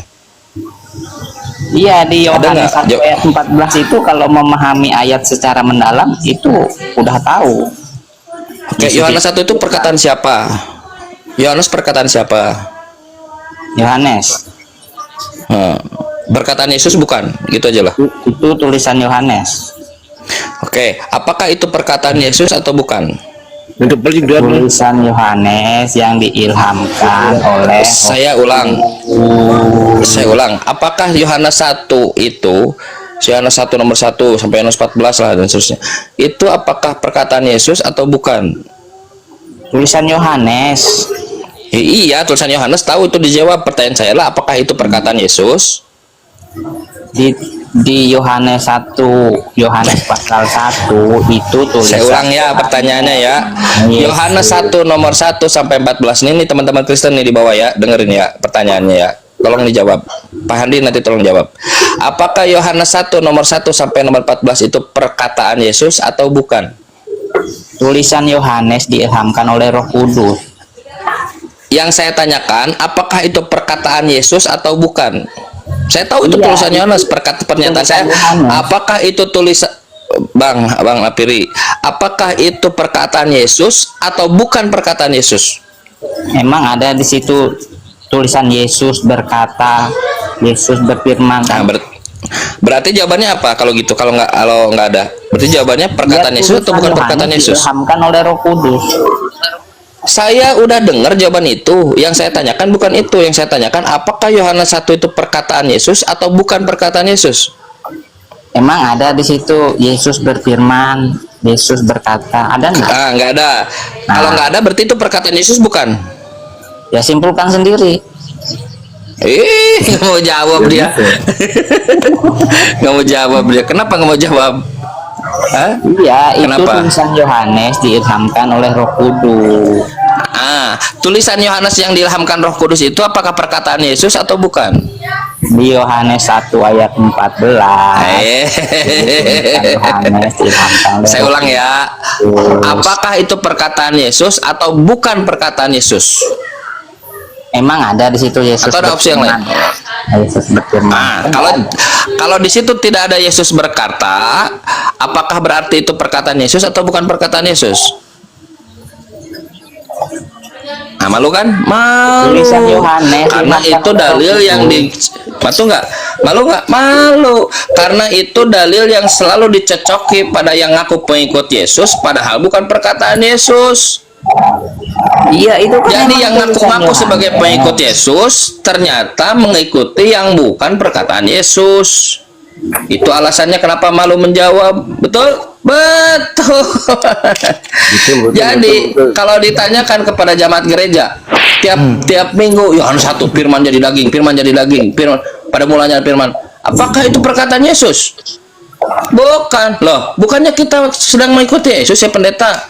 Iya, di Ada Yohanes nggak? 1 ayat 14 itu kalau memahami ayat secara mendalam itu udah tahu. Oke, Yohanes 1 itu perkataan siapa? Yohanes perkataan siapa? Yohanes. Perkataan Yesus bukan? Gitu aja lah. Itu tulisan Yohanes. Oke, apakah itu perkataan Yesus atau bukan? Tulisan Yohanes yang diilhamkan oleh Saya ulang. Apakah Yohanes 1 itu, Yohanes 1 nomor 1 sampai Yohanes 14 lah dan seterusnya, itu apakah perkataan Yesus atau bukan? tulisan Yohanes. Iya, tulisan Yohanes tahu itu dijawab. Pertanyaan saya lah, apakah itu perkataan Yesus? Di Yohanes 1, Yohanes pasal 1 itu tulisan. Saya ulang ya pertanyaannya ya. Yohanes 1 nomor 1 sampai 14 ini teman-teman Kristen nih di bawah ya, dengerin ya pertanyaannya ya. Tolong dijawab. Pak Handi nanti tolong jawab. Apakah Yohanes 1 nomor 1 sampai nomor 14 itu perkataan Yesus atau bukan? Tulisan Yohanes diilhamkan oleh Roh Kudus. Yang saya tanyakan, apakah itu perkataan Yesus atau bukan? Saya tahu itu Iya, tulisan Yohanes, pernyataan saya. Apakah itu tulisan Bang Lapiri? Apakah itu perkataan Yesus atau bukan perkataan Yesus? Memang ada di situ tulisan Yesus berkata, Yesus berfirman. Nah, berarti jawabannya apa kalau gitu? Kalau nggak ada, berarti jawabannya perkataan Yesus atau bukan perkataan Yesus? Diilhamkan oleh Roh Kudus. Saya udah dengar jawaban itu. Yang saya tanyakan bukan itu. Yang saya tanyakan, apakah Yohanes 1 itu perkataan Yesus atau bukan perkataan Yesus? Emang ada di situ Yesus berfirman, Yesus berkata, ada nggak? Ah, nggak ada. Kalau nggak ada, berarti itu perkataan Yesus bukan? Ya simpulkan sendiri. Nggak mau jawab dia. Nggak mau jawab dia. Kenapa nggak mau jawab? Hah? Iya, itu Kenapa? tulisan Yohanes diilhamkan oleh Roh Kudus. Tulisan Yohanes yang diilhamkan Roh Kudus itu apakah perkataan Yesus atau bukan? Di Yohanes 1 ayat 14. Yohanes diilhamkan oleh Saya Roh ulang ya. Kudus. Apakah itu perkataan Yesus atau bukan perkataan Yesus? Emang ada di situ Yesus Atau ada opsi yang lain? Yesus berfirman. Kalau di situ tidak ada Yesus berkata, apakah berarti itu perkataan Yesus atau bukan perkataan Yesus? Nah, malu kan? Malu. Tulisan Yohanes Karena diilhamkan itu oleh dalil Roh yang Kudus. Malu nggak? Malu nggak? Malu. Karena itu dalil yang selalu dicocoki pada yang ngaku pengikut Yesus, padahal bukan perkataan Yesus. Iya, itu kan Jadi emang yang tulisan ngaku-ngaku Yohanes. sebagai pengikut Yesus ternyata mengikuti yang bukan perkataan Yesus. Itu alasannya kenapa malu menjawab. Betul? Betul. Jadi kalau ditanyakan kepada jamaat gereja tiap minggu, Yohanes 1 firman jadi daging, firman jadi daging, firman pada mulanya firman. Apakah itu perkataan Yesus? Bukan. Loh, bukannya kita sedang mengikuti Yesus ya pendeta?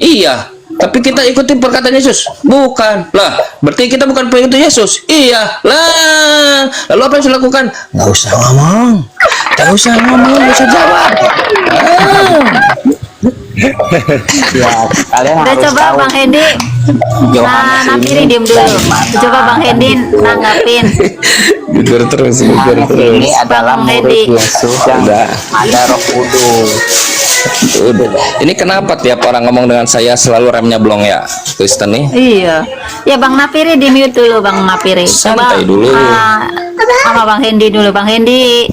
Iya. Tapi kita ikuti perkataan Yesus? Bukan. Lah, berarti kita bukan pengikut Yesus? Iya. Lah, lalu apa yang harus dilakukan? Nggak usah ngomong. Nggak usah ngomong, nggak usah jawab. Ya, kalian Udah harus coba tahu Bang Hendi. Yohanes Napiri ini diem dulu. dari mana. Coba Bang Hendi nanggapin. Jujur terus, Yohanes ini adalah Bang murid Hendi. Yesus yang ada Roh Kudus. Udah. Ini kenapa tiap orang ngomong dengan saya selalu remnya blong ya, Kristen nih? Iya. Ya Bang Napiri di mute dulu Bang Napiri. Santai dulu. Sama Bang Hendi dulu. Bang Hendi.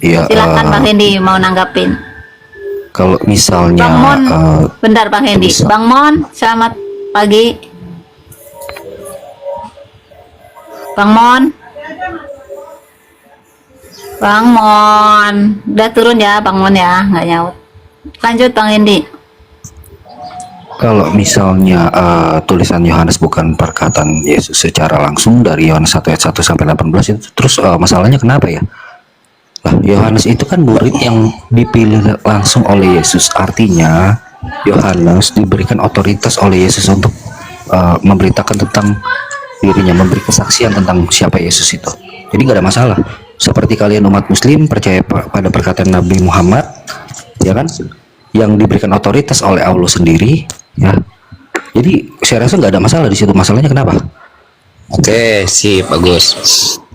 Iya, Silakan Bang Hendi mau nanggapin. kalau misalnya Bang Mon. Bentar Bang Hendi. bisa. Bang Mon, selamat pagi. Bang Mon. Bang Mon. Udah turun ya Bang Mon ya, nggak nyaut. Lanjut Bang Hendi. kalau misalnya tulisan Yohanes bukan perkataan Yesus secara langsung dari Yohanes 1 ayat 1 sampai 18 itu, terus masalahnya kenapa ya? Lah, Yohanes itu kan murid yang dipilih langsung oleh Yesus. Artinya Yohanes diberikan otoritas oleh Yesus untuk memberitakan tentang dirinya, memberi kesaksian tentang siapa Yesus itu. Jadi nggak ada masalah. Seperti kalian umat Muslim percaya pada perkataan Nabi Muhammad, ya kan, yang diberikan otoritas oleh Allah sendiri, ya. Jadi saya rasa nggak ada masalah di situ. Masalahnya kenapa? Oke, sip, bagus.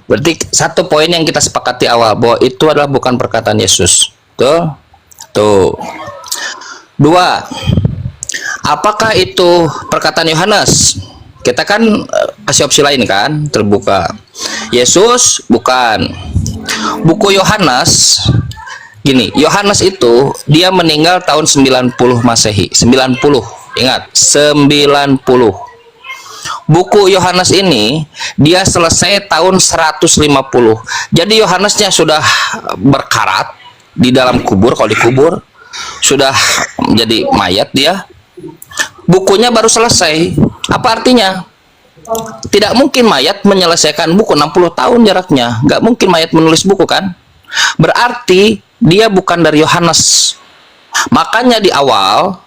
Berarti satu poin yang kita sepakati awal bahwa itu adalah bukan perkataan Yesus. Tuh. Dua, apakah itu perkataan Yohanes? Kita kan kasih opsi lain kan, terbuka. Yesus bukan. Buku Yohanes, gini, Yohanes itu dia meninggal tahun 90 Masehi. 90, ingat, 90. Buku Yohanes ini dia selesai tahun 150. Jadi Yohanesnya sudah berkarat di dalam kubur, kalau dikubur sudah menjadi mayat dia. Bukunya baru selesai. Apa artinya? Tidak mungkin mayat menyelesaikan buku, 60 tahun jaraknya. Nggak mungkin mayat menulis buku kan? Berarti dia bukan dari Yohanes. Makanya di awal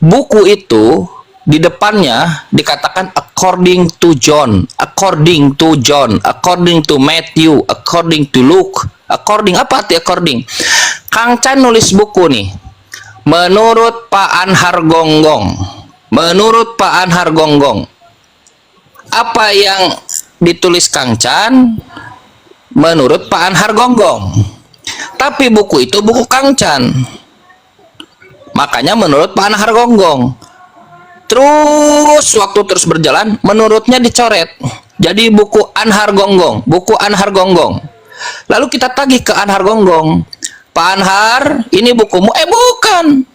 buku itu di depannya dikatakan according to John, according to John, according to Matthew, according to Luke. According apa arti according? Kang Chan nulis buku nih. Menurut Pak Anhar Gonggong. Menurut Pak Anhar Gonggong. Apa yang ditulis Kang Chan menurut Pak Anhar Gonggong. Tapi buku itu buku Kang Chan. Makanya menurut Pak Anhar Gonggong. Terus waktu terus berjalan, menurutnya dicoret. Jadi buku Anhar Gonggong, buku Anhar Gonggong. Lalu kita tagih ke Anhar Gonggong. Pak Anhar, ini bukumu? Bukan.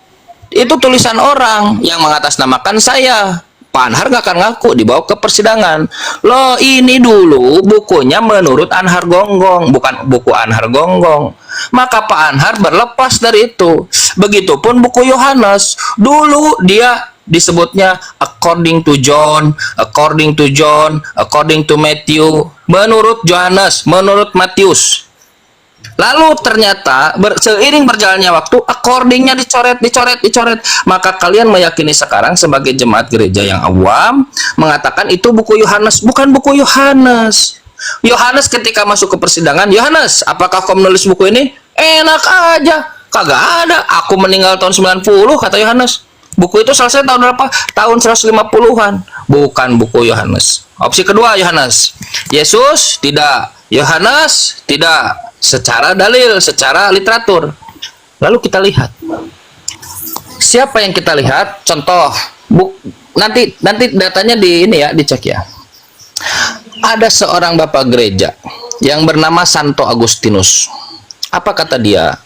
Itu tulisan orang yang mengatasnamakan saya. Pak Anhar nggak akan ngaku, dibawa ke persidangan. Loh, ini dulu bukunya menurut Anhar Gonggong, bukan buku Anhar Gonggong. Maka Pak Anhar berlepas dari itu. Begitupun buku Yohanes. Dulu dia disebutnya according to John, according to John, according to Matthew, menurut Yohanes, menurut Matius. Lalu ternyata seiring berjalannya waktu, accordingnya dicoret. Maka kalian meyakini sekarang sebagai jemaat gereja yang awam mengatakan itu buku Yohanes. Bukan buku Yohanes. Yohanes ketika masuk ke persidangan, Yohanes, apakah kau menulis buku ini? Enak aja, kagak ada. Aku meninggal tahun 90, kata Yohanes. Buku itu selesai tahun berapa? Tahun 150-an. Bukan buku Yohanes. Opsi kedua, Yohanes. Yesus tidak. Yohanes tidak. Secara dalil, secara literatur. Lalu kita lihat. Siapa yang kita lihat? Contoh, nanti datanya di ini ya, dicek ya. Ada seorang bapak gereja yang bernama Santo Agustinus. Apa kata dia?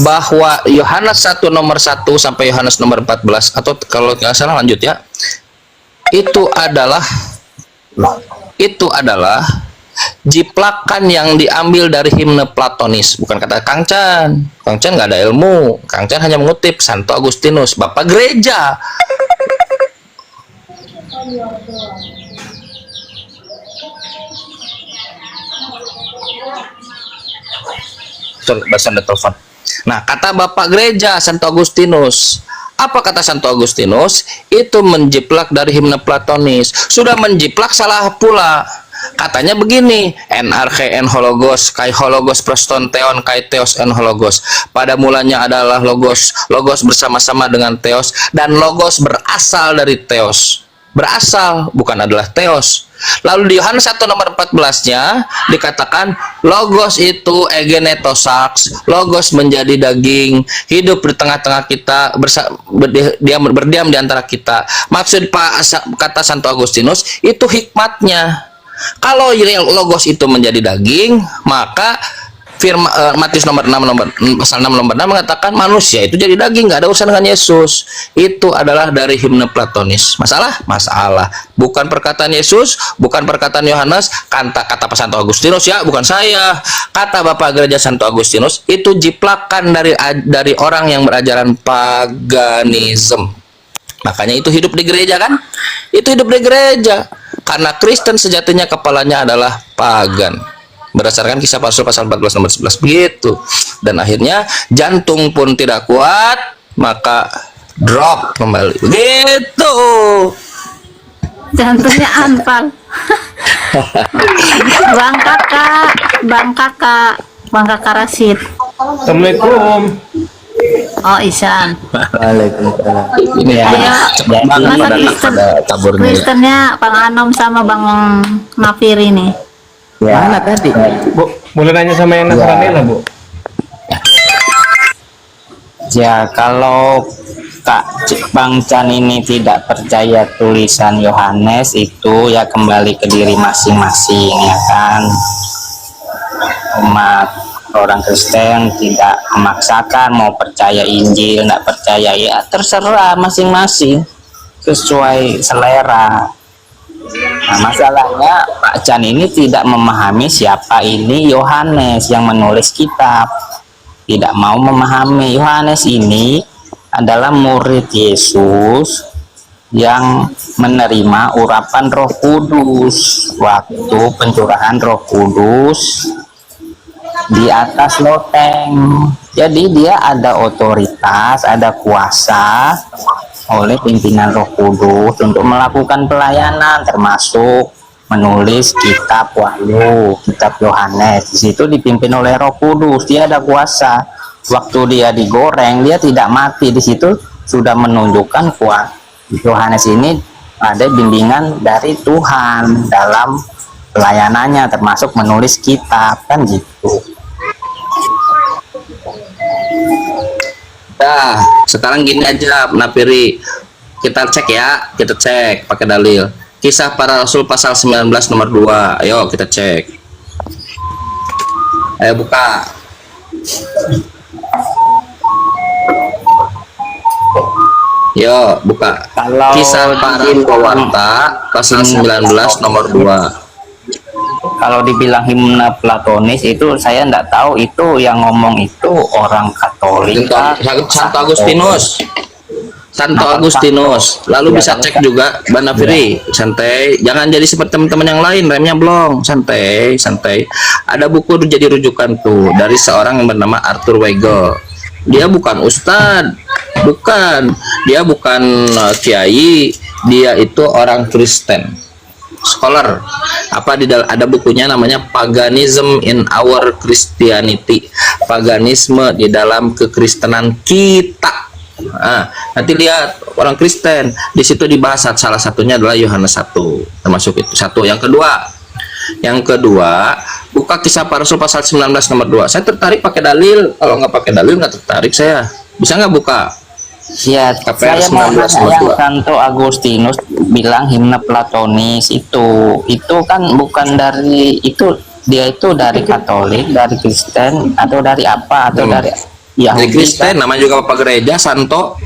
Bahwa Yohanes 1 nomor 1 sampai Yohanes nomor 14, atau kalau nggak salah lanjut ya, itu adalah jiplakan yang diambil dari himne Platonis. Bukan kata Kang Chan. Kang Chan nggak ada ilmu. Kang Chan hanya mengutip Santo Agustinus, bapak gereja. Bersama telepon. Nah, kata bapak gereja Santo Agustinus. Apa kata Santo Agustinus? Itu menjiplak dari himne Platonis. Sudah menjiplak salah pula. Katanya begini, NRK en hologos, kai hologos proston theon, kai theos en hologos. Pada mulanya adalah logos, logos bersama-sama dengan theos, dan logos berasal dari theos. Berasal, bukan adalah theos. Lalu di Yohanes 1 nomor 14-nya dikatakan logos itu egenetosax, logos menjadi daging, hidup di tengah-tengah kita, berdiam di antara kita. Maksud kata Santo Agustinus itu hikmatnya. Kalau logos itu menjadi daging, maka Matius nomor 6 pasal 6 nomor 6 mengatakan manusia itu jadi daging, nggak ada urusan dengan Yesus. Itu adalah dari himne Platonis. Masalah? Masalah. Bukan perkataan Yesus, bukan perkataan Yohanes, kata Santo Agustinus ya, bukan saya. Kata Bapak Gereja Santo Agustinus, itu jiplakan dari orang yang berajaran paganisme. Makanya itu hidup di gereja kan? Itu hidup di gereja. Karena Kristen sejatinya kepalanya adalah pagan. Berdasarkan Kisah Para Rasul pasal 14 nomor 11 begitu. Dan akhirnya jantung pun tidak kuat, maka drop kembali. Begitu. Jantungnya anfal. Bang kakak Rasid. Assalamualaikum. Oh, Isan. Waalaikumsalam. Ini Ayo, masa Kristennya Bang Anom sama Bang Nafir ini. Mana tadi? Bu, boleh nanya sama yang Nasrani lah, Bu? Ya, kalau Bang Chan ini tidak percaya tulisan Yohanes, itu ya kembali ke diri masing-masing, ya kan. Umat orang Kristen tidak memaksakan mau percaya Injil, tidak percaya, ya terserah masing-masing sesuai selera. Nah, masalahnya Pak Chan ini tidak memahami siapa ini Yohanes yang menulis kitab. Tidak mau memahami. Yohanes ini adalah murid Yesus yang menerima urapan Roh Kudus waktu pencurahan Roh Kudus di atas loteng. Jadi dia ada otoritas, ada kuasa oleh pimpinan Roh Kudus untuk melakukan pelayanan, termasuk menulis kitab Wahyu, kitab Yohanes. Di situ dipimpin oleh Roh Kudus, dia ada kuasa. Waktu dia digoreng, dia tidak mati. Di situ sudah menunjukkan kuat. Yohanes ini ada bimbingan dari Tuhan dalam pelayanannya, termasuk menulis kitab, kan gitu. Nah, sekarang gini aja, Napiri. Kita cek ya, kita cek pakai dalil. Kisah Para Rasul pasal 19 nomor 2. Ayo kita cek. Ayo buka. Yo, buka. Kalau Kisah para pewarta pasal 19 nomor 2. Kalau dibilang himne platonis itu saya enggak tahu itu yang ngomong itu orang Katolik kah? Santo Agustinus. Santo Agustinus. Lalu bisa cek juga Bang Nafiri. Santai, jangan jadi seperti teman-teman yang lain, remnya belum. Santai, santai. Ada buku jadi rujukan tuh dari seorang yang bernama Arthur Weigel. Dia bukan ustadz, bukan. Dia bukan kiai, dia itu orang Kristen. Scholar. Ada bukunya namanya Paganism in Our Christianity. Paganisme di dalam kekristenan kita. Nah, nanti lihat orang Kristen di situ dibahas, salah satunya adalah Yohanes 1, termasuk itu satu. Yang kedua buka Kisah Para Rasul pasal 19 nomor 2. Saya tertarik pakai dalil, kalau nggak pakai dalil nggak tertarik saya. Bisa nggak buka? Ya, KPR saya mau 19 nanya nomor yang 2. Santo Agustinus bilang himne platonis itu kan bukan dari itu, dia itu dari Katolik, dari Kristen, atau dari apa, atau dari Dari Yahudi Kristen, kan? namanya juga Bapak Gereja Santo.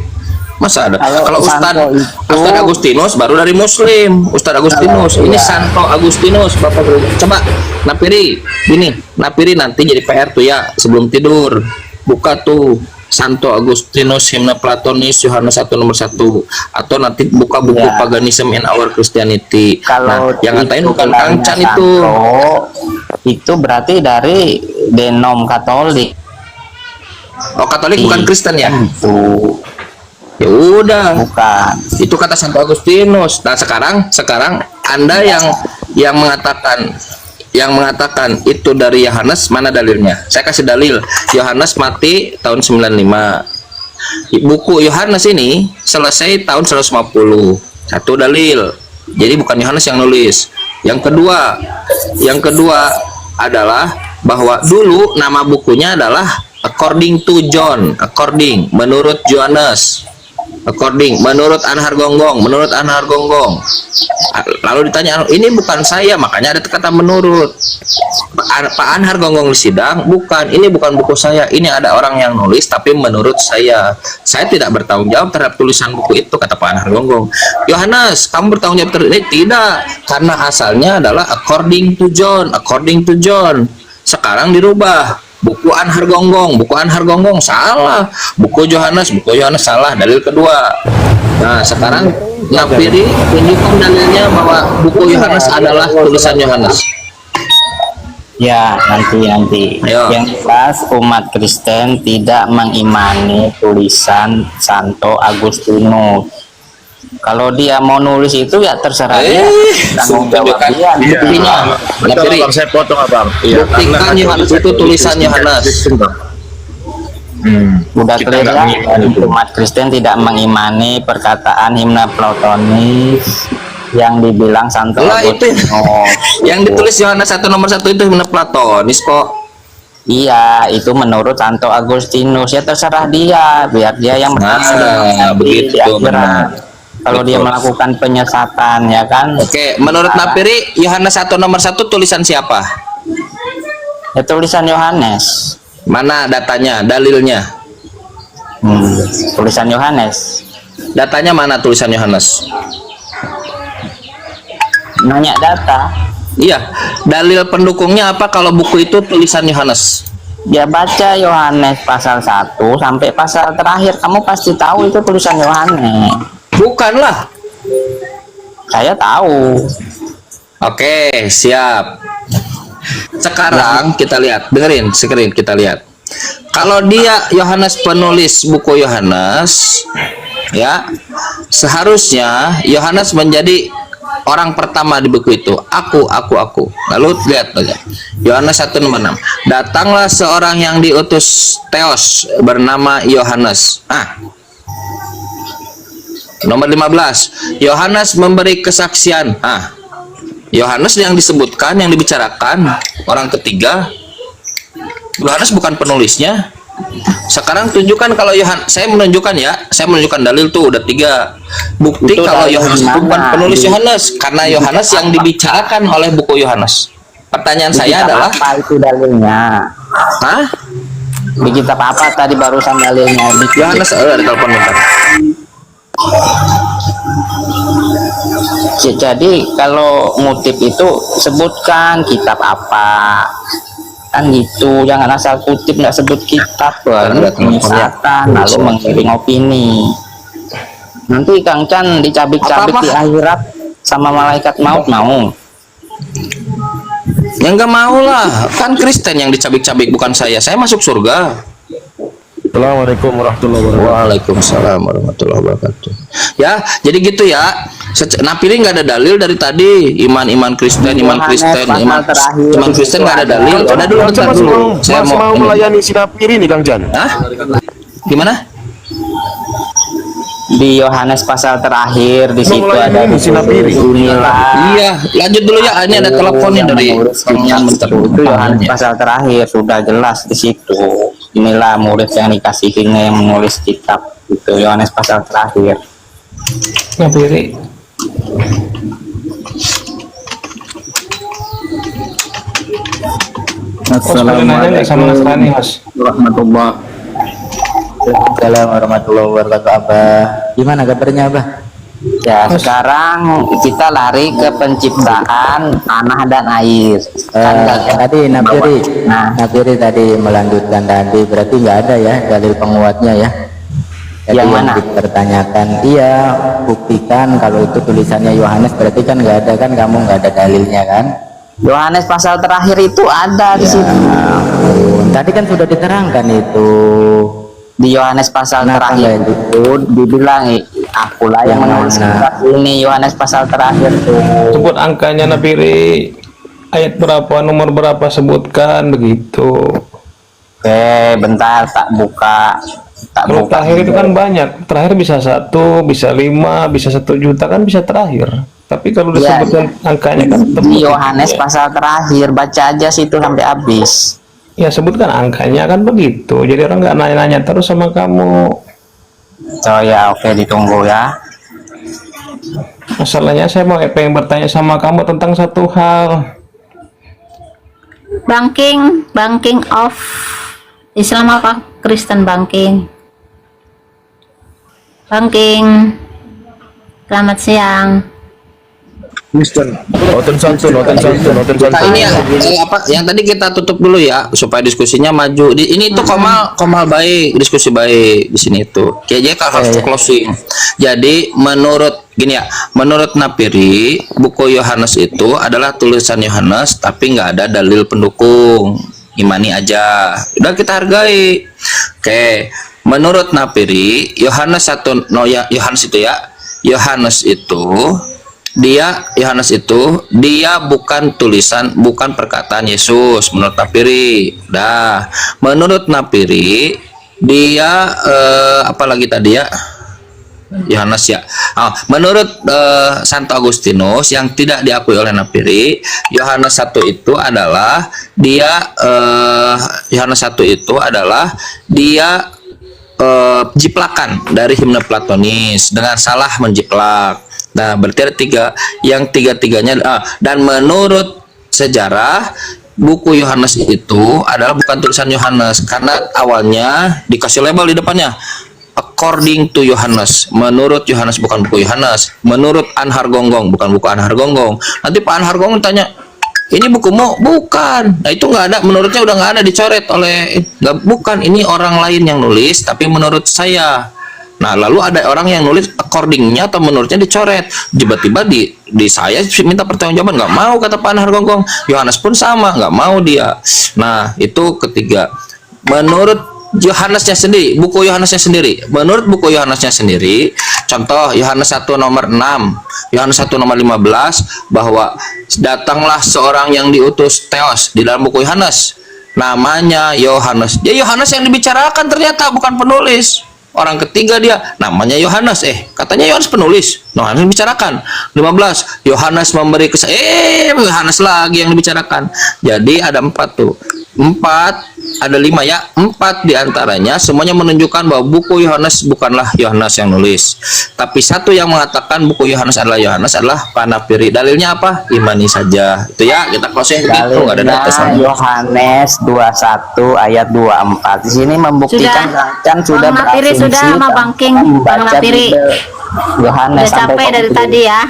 Masa ada? Kalau Santo Ustadz Agustinus baru dari Muslim. Ustadz Agustinus, ini Santo Agustinus, Bapak Gereja. Coba Napiri, gini, Napiri nanti jadi PR tuh ya sebelum tidur. Buka tuh Santo Agustinus himne platonis Yohanes 1 nomor 1, atau nanti buka buku Paganism in Our Christianity. Kalau yang ngatain bukan gelarnya Kang Chan itu berarti dari denom Katolik. Oh, Katolik bukan Kristen ya? Itu Ya udah. bukan. Itu kata Santo Agustinus. Nah, sekarang Anda yang mengatakan itu dari Yohanes, mana dalilnya? Saya kasih dalil. Yohanes mati tahun 95. Buku Yohanes ini selesai tahun 150. Satu dalil. Jadi bukan Yohanes yang nulis. Yang kedua adalah bahwa dulu nama bukunya adalah According to John, menurut Johannes, menurut Anhar Gonggong. Lalu ditanya, ini bukan saya, makanya ada kata menurut. Pak Anhar Gonggong di sidang, ini bukan buku saya, ini ada orang yang nulis, tapi menurut saya tidak bertanggung jawab terhadap tulisan buku itu, kata Pak Anhar Gonggong. Yohanes, kamu bertanggung jawab terhadap ini? Tidak, karena asalnya adalah according to John. Sekarang dirubah. Buku Anhar Gonggong salah, buku Yohanes salah, dalil kedua. Nah, sekarang Napiri tunjukkan dalilnya bahwa buku Yohanes adalah tulisan Yohanes. Ya, nanti. Ayo. Yang jelas umat Kristen tidak mengimani tulisan Santo Agustinus. Kalau dia mau nulis itu ya terserah dia, tanggung jawab dia. Buktinya, Napiri, Saya potong abang. Iya, buktikan Yohanes itu tulisan Yohanes. Udah Kita clear nggak ya, mengimani itu. umat Kristen tidak mengimani perkataan himne platonis yang dibilang Santo Lah, itu Agustinus. yang ditulis Yohanes 1 nomor 1 itu himne platonis kok. Iya, itu menurut Santo Agustinus. Ya terserah dia, biar dia yang Begitu, di akhirat. benar. Kalau dia Betul. melakukan penyesatan, ya kan? Oke, menurut Napiri Yohanes 1 nomor 1 tulisan siapa? Ya tulisan Yohanes. Mana datanya, dalilnya? Tulisan Yohanes. Datanya mana tulisan Yohanes? Nanya data. Iya, dalil pendukungnya apa kalau buku itu tulisan Yohanes? Dia baca Yohanes pasal 1 sampai pasal terakhir, kamu pasti tahu itu tulisan Yohanes. Bukanlah. Saya tahu. Oke, siap. Sekarang kita lihat, dengerin, screen kita lihat. Kalau dia Yohanes penulis buku Yohanes, ya, seharusnya Yohanes menjadi orang pertama di buku itu. Aku. Lalu lihat aja. Yohanes 1 nomor 6. Datanglah seorang yang diutus Theos bernama Yohanes. Nomor 15. Yohanes memberi kesaksian. Yohanes yang disebutkan, yang dibicarakan orang ketiga. Yohanes bukan penulisnya. Sekarang tunjukkan kalau Yohanes, saya menunjukkan dalil tuh udah 3 bukti Itu kalau dalil Yohanes mana? bukan penulis Yohanes, karena Yohanes yang dibicarakan oleh buku Yohanes. Pertanyaan Di saya kitab adalah, apa itu dalilnya? hah? Di kitab apa tadi barusan dalilnya? Yohanes, ada telepon bentar. Jadi kalau ngutip itu sebutkan kitab apa, kan gitu, jangan asal kutip nggak sebut kitab lalu menyesatkan lalu mengiring opini. Nanti Kang Chan dicabik-cabik di akhirat sama malaikat maut, mau? Ya nggak mau lah, kan Kristen yang dicabik-cabik, bukan saya masuk surga. Assalamualaikum warahmatullahi wabarakatuh. Waalaikumsalam warahmatullahi wabarakatuh. Ya, jadi gitu ya. Napiri nggak ada dalil dari tadi. Iman Kristen, iman Kristen nggak ada dalil. Ada dulu, bentar dulu. Saya mau melayani si Napiri nih Kang Jan. Hah? Gimana? Di Yohanes pasal terakhir di situ ada inilah. Iya, lanjut dulu ya. Ini ada teleponnya dari itu Yohanes pasal terakhir sudah jelas di situ. Inilah murid yang dikasihinya yang menulis kitab itu, Yohanes pasal terakhir. Napiri. Assalamualaikum warahmatullahi wabarakatuh. Abah, gimana kabarnya Abah? Ya, sekarang kita lari ke penciptaan tanah dan air. Tadi Napiri tadi melanjutkan tadi, berarti nggak ada ya dalil penguatnya ya? Jadi yang mana? Dipertanyakan, iya, buktikan kalau itu tulisannya Yohanes, berarti kan nggak ada kan, kamu nggak ada dalilnya kan? Yohanes pasal terakhir itu ada di situ. Tadi kan sudah diterangkan itu. Di Yohanes pasal terakhir itu dibilang akulah yang menulis kitab ini. Yohanes pasal terakhir tuh. Sebut angkanya Napiri. Ayat berapa, nomor berapa, sebutkan begitu. Oke, bentar tak buka. Kalau terakhir itu kan banyak. Terakhir bisa 1, bisa 5, bisa 1 juta kan bisa terakhir. Tapi kalau disebutkan angkanya kan di Yohanes pasal terakhir, baca aja situ sampai habis. Ya sebutkan angkanya kan begitu. Jadi orang nggak nanya-nanya terus sama kamu. Oh ya, oke, ditunggu ya. Masalahnya saya mau pengen bertanya sama kamu tentang satu hal. Banking of Islam apa Kristen banking? Banking. Selamat siang. Kristen. Oten santun. Nah, ini yang tadi kita tutup dulu ya supaya diskusinya maju. Ini tuh Komal baik, diskusi baik di sini itu. Kayaknya harus closing. Jadi menurut Napiri, buku Yohanes itu adalah tulisan Yohanes tapi nggak ada dalil pendukung. Imani aja. Udah kita hargai. Oke. Menurut Napiri, Yohanes dia bukan tulisan, bukan perkataan Yesus menurut Napiri. Menurut Napiri dia apalagi tadi ya, Yohanes ya. Menurut Santo Agustinus yang tidak diakui oleh Napiri, Yohanes 1 itu adalah jiplakan dari himne Platonis dengan salah menjiplak. Nah, berarti ada tiga-tiganya. Dan menurut sejarah, buku Yohanes itu adalah bukan tulisan Yohanes karena awalnya dikasih label di depannya according to Yohanes, menurut Yohanes, bukan buku Yohanes. Menurut Anhar Gonggong, bukan buku Anhar Gonggong. Nanti Pak Anhar Gonggong tanya, ini bukumu? Bukan. Nah, itu nggak ada, menurutnya udah nggak ada, dicoret oleh bukan, ini orang lain yang nulis tapi menurut saya. Nah, lalu ada orang yang nulis accordingnya atau menurutnya dicoret. Tiba-tiba di saya minta pertanggungjawaban, nggak mau kata Pak Anhar Gonggong. Yohanes pun sama, nggak mau dia. Nah, itu ketiga. Menurut Yohanesnya sendiri, buku Yohanesnya sendiri. Menurut buku Yohanesnya sendiri, contoh Yohanes 1 nomor 6, Yohanes 1 nomor 15, bahwa datanglah seorang yang diutus Theos di dalam buku Yohanes. Namanya Yohanes. Dia Yohanes yang dibicarakan ternyata, bukan penulis. Orang ketiga dia namanya Yohanes, katanya Yohanes penulis. Yohanes dibicarakan. 15, Yohanes memberi Yohanes lagi yang dibicarakan. Jadi ada 4 tuh. 4 ada 5 ya, 4 diantaranya semuanya menunjukkan bahwa buku Yohanes bukanlah Yohanes yang nulis, tapi satu yang mengatakan buku Yohanes adalah Panapiri. Dalilnya apa? Imani saja. Itu ya, kita close ya. Itu nggak ada data sama. Yohanes 21 ayat 24. Di sini membuktikan kan sudah Bang Napiri sudah sama Bang King. Bang Napiri Yohanes udah capek dari tadi ya.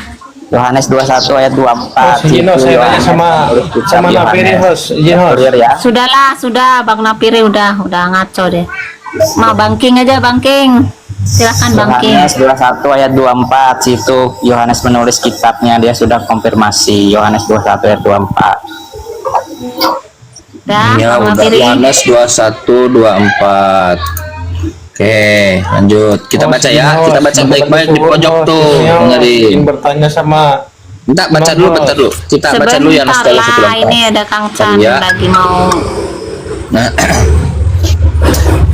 Yohanes 21 ayat 24. Jino, saya tanya sama Napiri, host. Jino. Ya. Sudahlah, sudah Bang Napiri udah ngaco deh. Mau Bang King aja, Bang King. Silakan Bang King. Yohanes 21 ayat 24 situ Yohanes menulis kitabnya, dia sudah konfirmasi. Yohanes 21 ayat 24. Ya, Bang udah Napiri. Yohanes 21 24. Oke, lanjut. Kita baca ya. Kita baca baik-baik di pojok tuh. Dengerin. Bertanya sama Bentar, baca dulu. Kita baca dulu ya. Sebentar lah, ini ada Kang Chan Ya. lagi mau. Nah,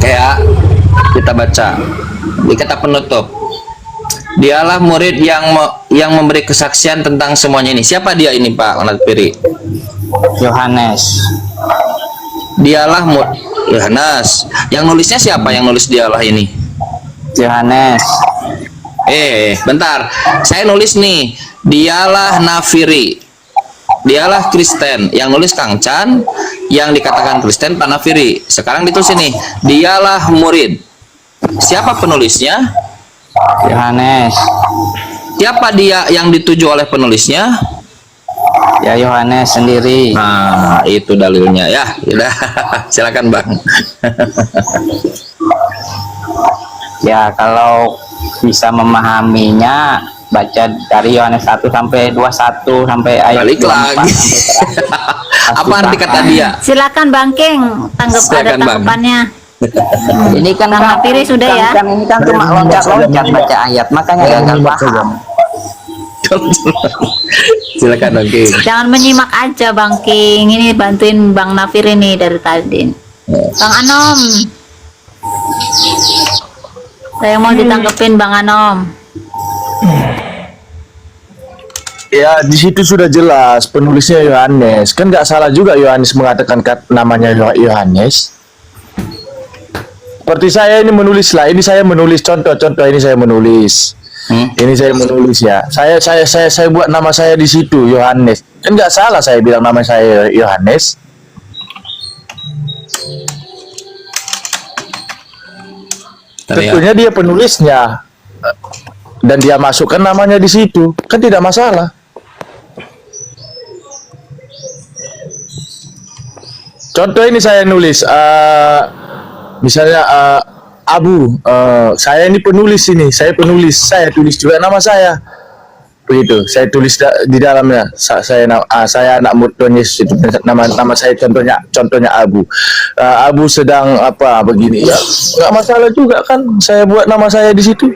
kayak kita baca di kata penutup. Dialah murid yang memberi kesaksian tentang semuanya ini. Siapa dia ini, Pak Napiri? Yohanes. Dialah Yohanes. Yang nulisnya siapa yang nulis dialah ini? Yohanes. Bentar. Saya nulis nih. Dialah Nafiri. Dialah Kristen. Yang nulis Kang Chan, yang dikatakan Kristen Pak Nafiri. Sekarang ditulis ini. Dialah murid. Siapa penulisnya? Yohanes. Siapa dia yang dituju oleh penulisnya? Ya Yohanes sendiri. Nah, itu dalilnya ya. Udah. Silakan Bang. Ya, kalau bisa memahaminya baca dari Yohanes 1 sampai 21 sampai ayat Balik 24 lagi. Apa arti kata dia? Silakan Bang King, Silakan, Bang. tanggapannya. Ini kan Bang Napiri sudah ya. ini kan cuma loncat-loncat baca ayat, makanya gagal paham. Silakan Bang King. Jangan menyimak aja Bang King. Ini bantuin Bang Napiri nih dari tadi. Bang Anom. Saya mau ditanggepin Bang Anom. Ya, di situ sudah jelas penulisnya Yohanes. Kan nggak salah juga Yohanes mengatakan namanya Yohanes. Seperti saya ini menulis lah. Ini saya menulis contoh-contoh ini saya menulis. Ini saya menulis ya. Saya buat nama saya di situ Yohanes. Kan nggak salah saya bilang nama saya Yohanes. Tentunya dia penulisnya dan dia masukkan namanya di situ, kan tidak masalah. Contoh ini saya nulis, misalnya Abu, saya ini penulis ini, saya tulis juga nama saya, begitu. Saya tulis di dalamnya, saya anak murid Tuhan Yesus itu nama saya contohnya Abu. Abu sedang apa begini ya, nggak masalah juga kan, saya buat nama saya di situ.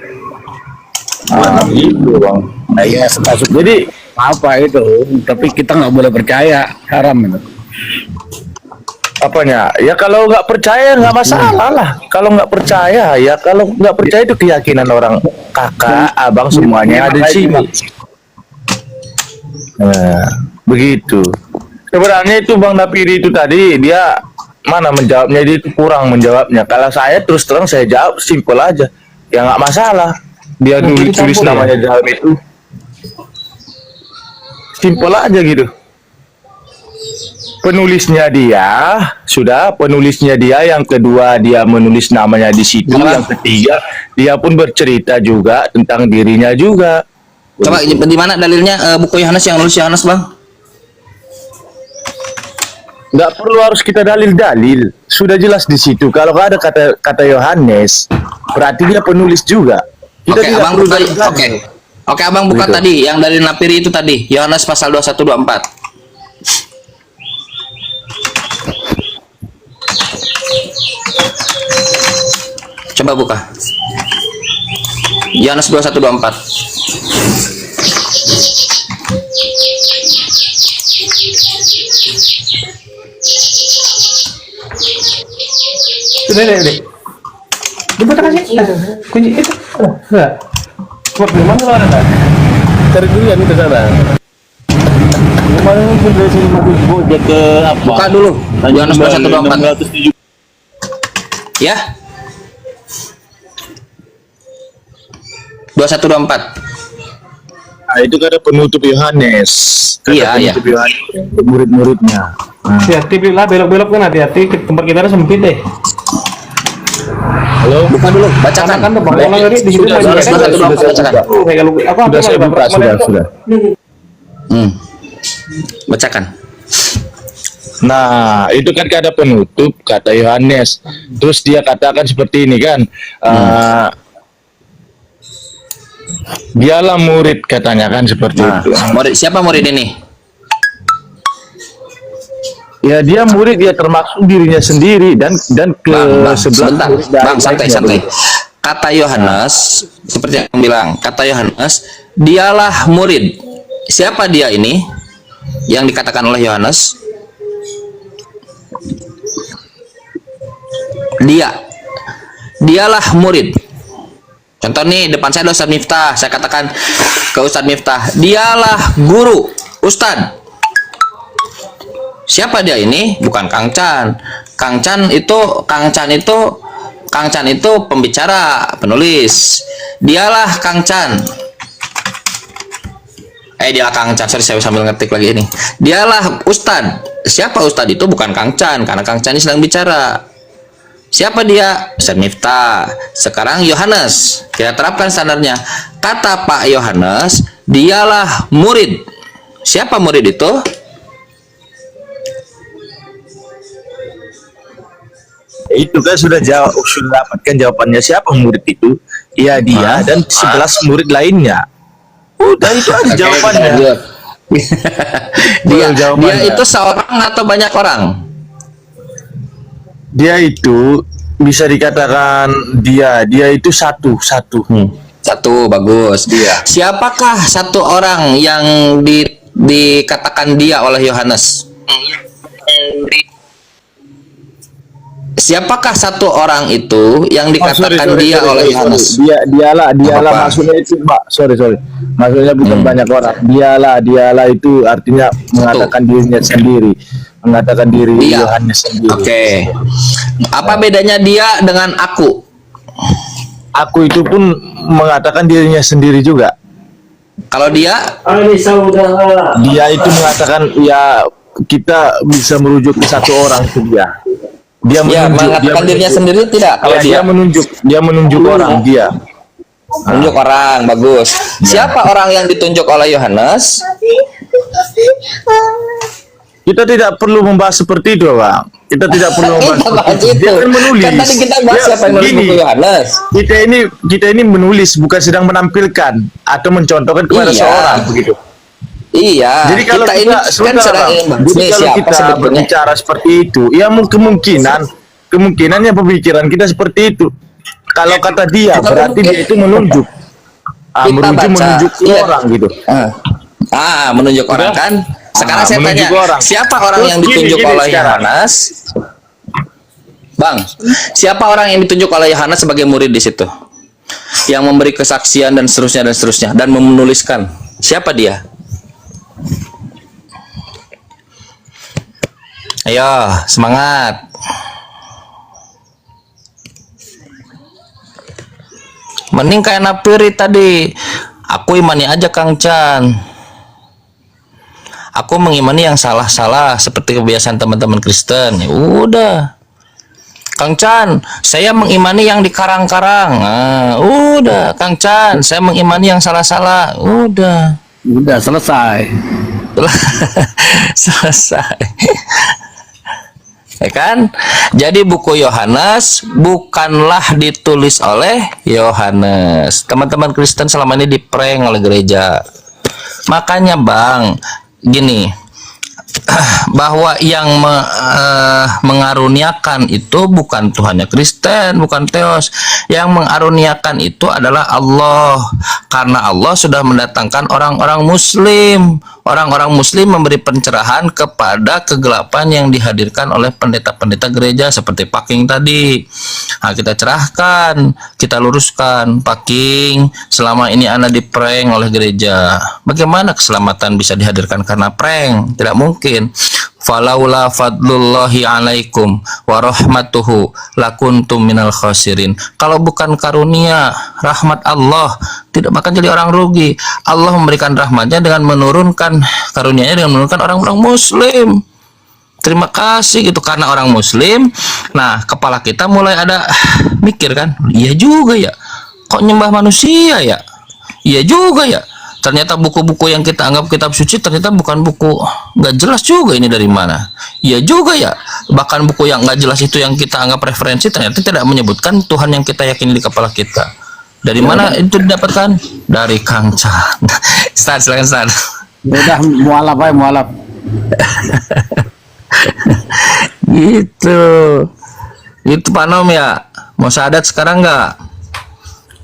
Gitu bang. Nah, ya, jadi apa itu? Tapi kita nggak boleh percaya, haram itu. Apanya? Ya kalau nggak percaya nggak masalah lah. Kalau nggak percaya ya kalau nggak percaya itu keyakinan orang kakak, abang semuanya ada di sini. Nah, begitu. Sebenarnya itu Bang Napiri itu tadi dia mana menjawabnya, dia itu kurang menjawabnya. Kalau saya terus terang saya jawab simpel aja. Ya nggak masalah. Dia tulis namanya dalam itu. Simpel aja gitu. Penulisnya dia, penulisnya dia, yang kedua dia menulis namanya di situ, yang ketiga dia pun bercerita juga tentang dirinya juga. Coba di mana dalilnya buku Yohanes yang nulis Yohanes, Bang? Nggak perlu harus kita dalil-dalil, sudah jelas di situ. Kalau ada kata Yohanes, berarti dia penulis juga. Kita tidak Abang perlu buka. dalil-dalil. Oke, Abang buka Begitu. tadi yang dari Napiri itu tadi, Yohanes pasal 21 24. Coba buka. Yohanes 21 24. Dek. Jemput kasih. Kunci itu. Enggak. Buat gimana kalau ada? Cari dulu ya ke sana. Kemarin pun dari sini mau ke apa? Buka dulu. Yohanes 21 24. Ya. 2124. Nah, itu kan ada penutup Yohanes. Iya, iya. Murid-muridnya. Hati-hati lah, belok-belok kan hati-hati, tempat kita sempit deh. Halo. Buka dulu, bacakan. Kan tuh Bang Olang tadi di situ Sudah, lagi. sudah, Bacakan. Sudah saya buka, sudah. Bacakan. Nah, itu kan ada penutup kata Yohanes. Terus dia katakan seperti ini kan, dialah murid katanya kan seperti itu. Murid siapa murid ini? Ya dia murid, dia termasuk dirinya sendiri dan ke Bang, sebelah. sebentar, Bang, santai. Kata Yohanes, seperti yang bilang, kata Yohanes, dialah murid. Siapa dia ini yang dikatakan oleh Yohanes? Dialah murid. Contoh nih, depan saya ada Ustadz Miftah, saya katakan ke Ustadz Miftah, dialah guru, Ustadz. Siapa dia ini? Bukan Kang Chan. Kang Chan itu pembicara, penulis. Dialah Kang Chan. Dialah Kang Chan. Sorry, saya sambil ngetik lagi ini. Dialah Ustadz. Siapa Ustadz itu? Bukan Kang Chan, karena Kang Chan ini sedang bicara. Siapa dia? Ustadz Miftah. Sekarang Yohanes. Kita terapkan standarnya. Kata Pak Yohanes, dialah murid. Siapa murid itu? Itu kan sudah dapatkan jawabannya. Siapa murid itu? Ya dia dan 11 murid lainnya. Udah, itu aja jawabannya. Dia itu seorang atau banyak orang? Dia itu bisa dikatakan dia itu satu. Satu, bagus. Dia. Siapakah satu orang yang dikatakan dia oleh Yohanes? Siapakah satu orang itu yang dikatakan dia oleh Yohanes? Dialah maksudnya itu, Pak. Sorry. Maksudnya bukan banyak orang. Dialah itu artinya mengatakan dirinya sendiri. Mengatakan diri Yohanes sendiri. Oke. Apa bedanya dia dengan aku? Aku itu pun mengatakan dirinya sendiri juga. Kalau dia itu mengatakan ya kita bisa merujuk ke satu orang itu dia. Dia mengatakan dirinya sendiri tidak? Kalau dia menunjuk orang dia. Menunjuk orang, bagus. Siapa orang yang ditunjuk oleh Yohanes? Kita tidak perlu membahas seperti itu, Bang. Kita tidak perlu membahas itu. Dia kan menulis. Kan tadi kita bahas siapa yang menulis buku Yohanes. Kita ini menulis, bukan sedang menampilkan atau mencontohkan kepada seorang begitu. Iya. Jadi kalau kita berbicara seperti itu, ya kemungkinannya pemikiran kita seperti itu. Kalau kata dia, berarti dia itu menunjuk. Menunjuk orang gitu. Menunjuk orang kan? Sekarang saya tanya, siapa orang yang ditunjuk oleh Yohanes? Bang, siapa orang yang ditunjuk oleh Yohanes sebagai murid di situ? Yang memberi kesaksian dan seterusnya dan menuliskan. Siapa dia? Ayo, semangat. Mending kayak Napiri tadi. Aku imani aja Kang Chan. Aku mengimani yang salah-salah seperti kebiasaan teman-teman Kristen. Ya udah. Kang Chan, saya mengimani yang di karang-karang. Udah, Kang Chan, saya mengimani yang salah-salah. Udah. Udah selesai. Selesai. Ya kan? Jadi buku Yohanes bukanlah ditulis oleh Yohanes. Teman-teman Kristen selama ini diprank oleh gereja. Makanya Bang, gini, bahwa yang mengaruniakan itu bukan Tuhannya Kristen, bukan Theos. Yang mengaruniakan itu adalah Allah. Karena Allah sudah mendatangkan orang-orang Muslim. Orang-orang Muslim memberi pencerahan kepada kegelapan yang dihadirkan oleh pendeta-pendeta gereja seperti Pak King tadi. Nah, kita cerahkan, kita luruskan. Pak King, selama ini Anda diprank oleh gereja. Bagaimana keselamatan bisa dihadirkan karena prank? Tidak mungkin. Falaula fadlullahi alaikum wa rahmatuhu lakuntum minal khasirin. Kalau bukan karunia rahmat Allah, tidak akan jadi orang rugi. Allah memberikan rahmatnya dengan menurunkan karunia-Nya dengan menurunkan orang-orang muslim. Terima kasih gitu karena orang muslim. Nah, kepala kita mulai ada mikir kan, iya juga ya. Kok nyembah manusia ya? Iya juga ya. Ternyata buku-buku yang kita anggap kitab suci ternyata bukan buku, nggak jelas juga ini dari mana. Iya juga ya. Bahkan buku yang nggak jelas itu yang kita anggap referensi ternyata tidak menyebutkan Tuhan yang kita yakini di kepala kita. Dari mana itu didapatkan? Dari Kang Chan. Stan, silakan Stan. Udah mualaf aja mualaf. Gitu. Itu Pak Nom ya. Mau syahadat sekarang nggak?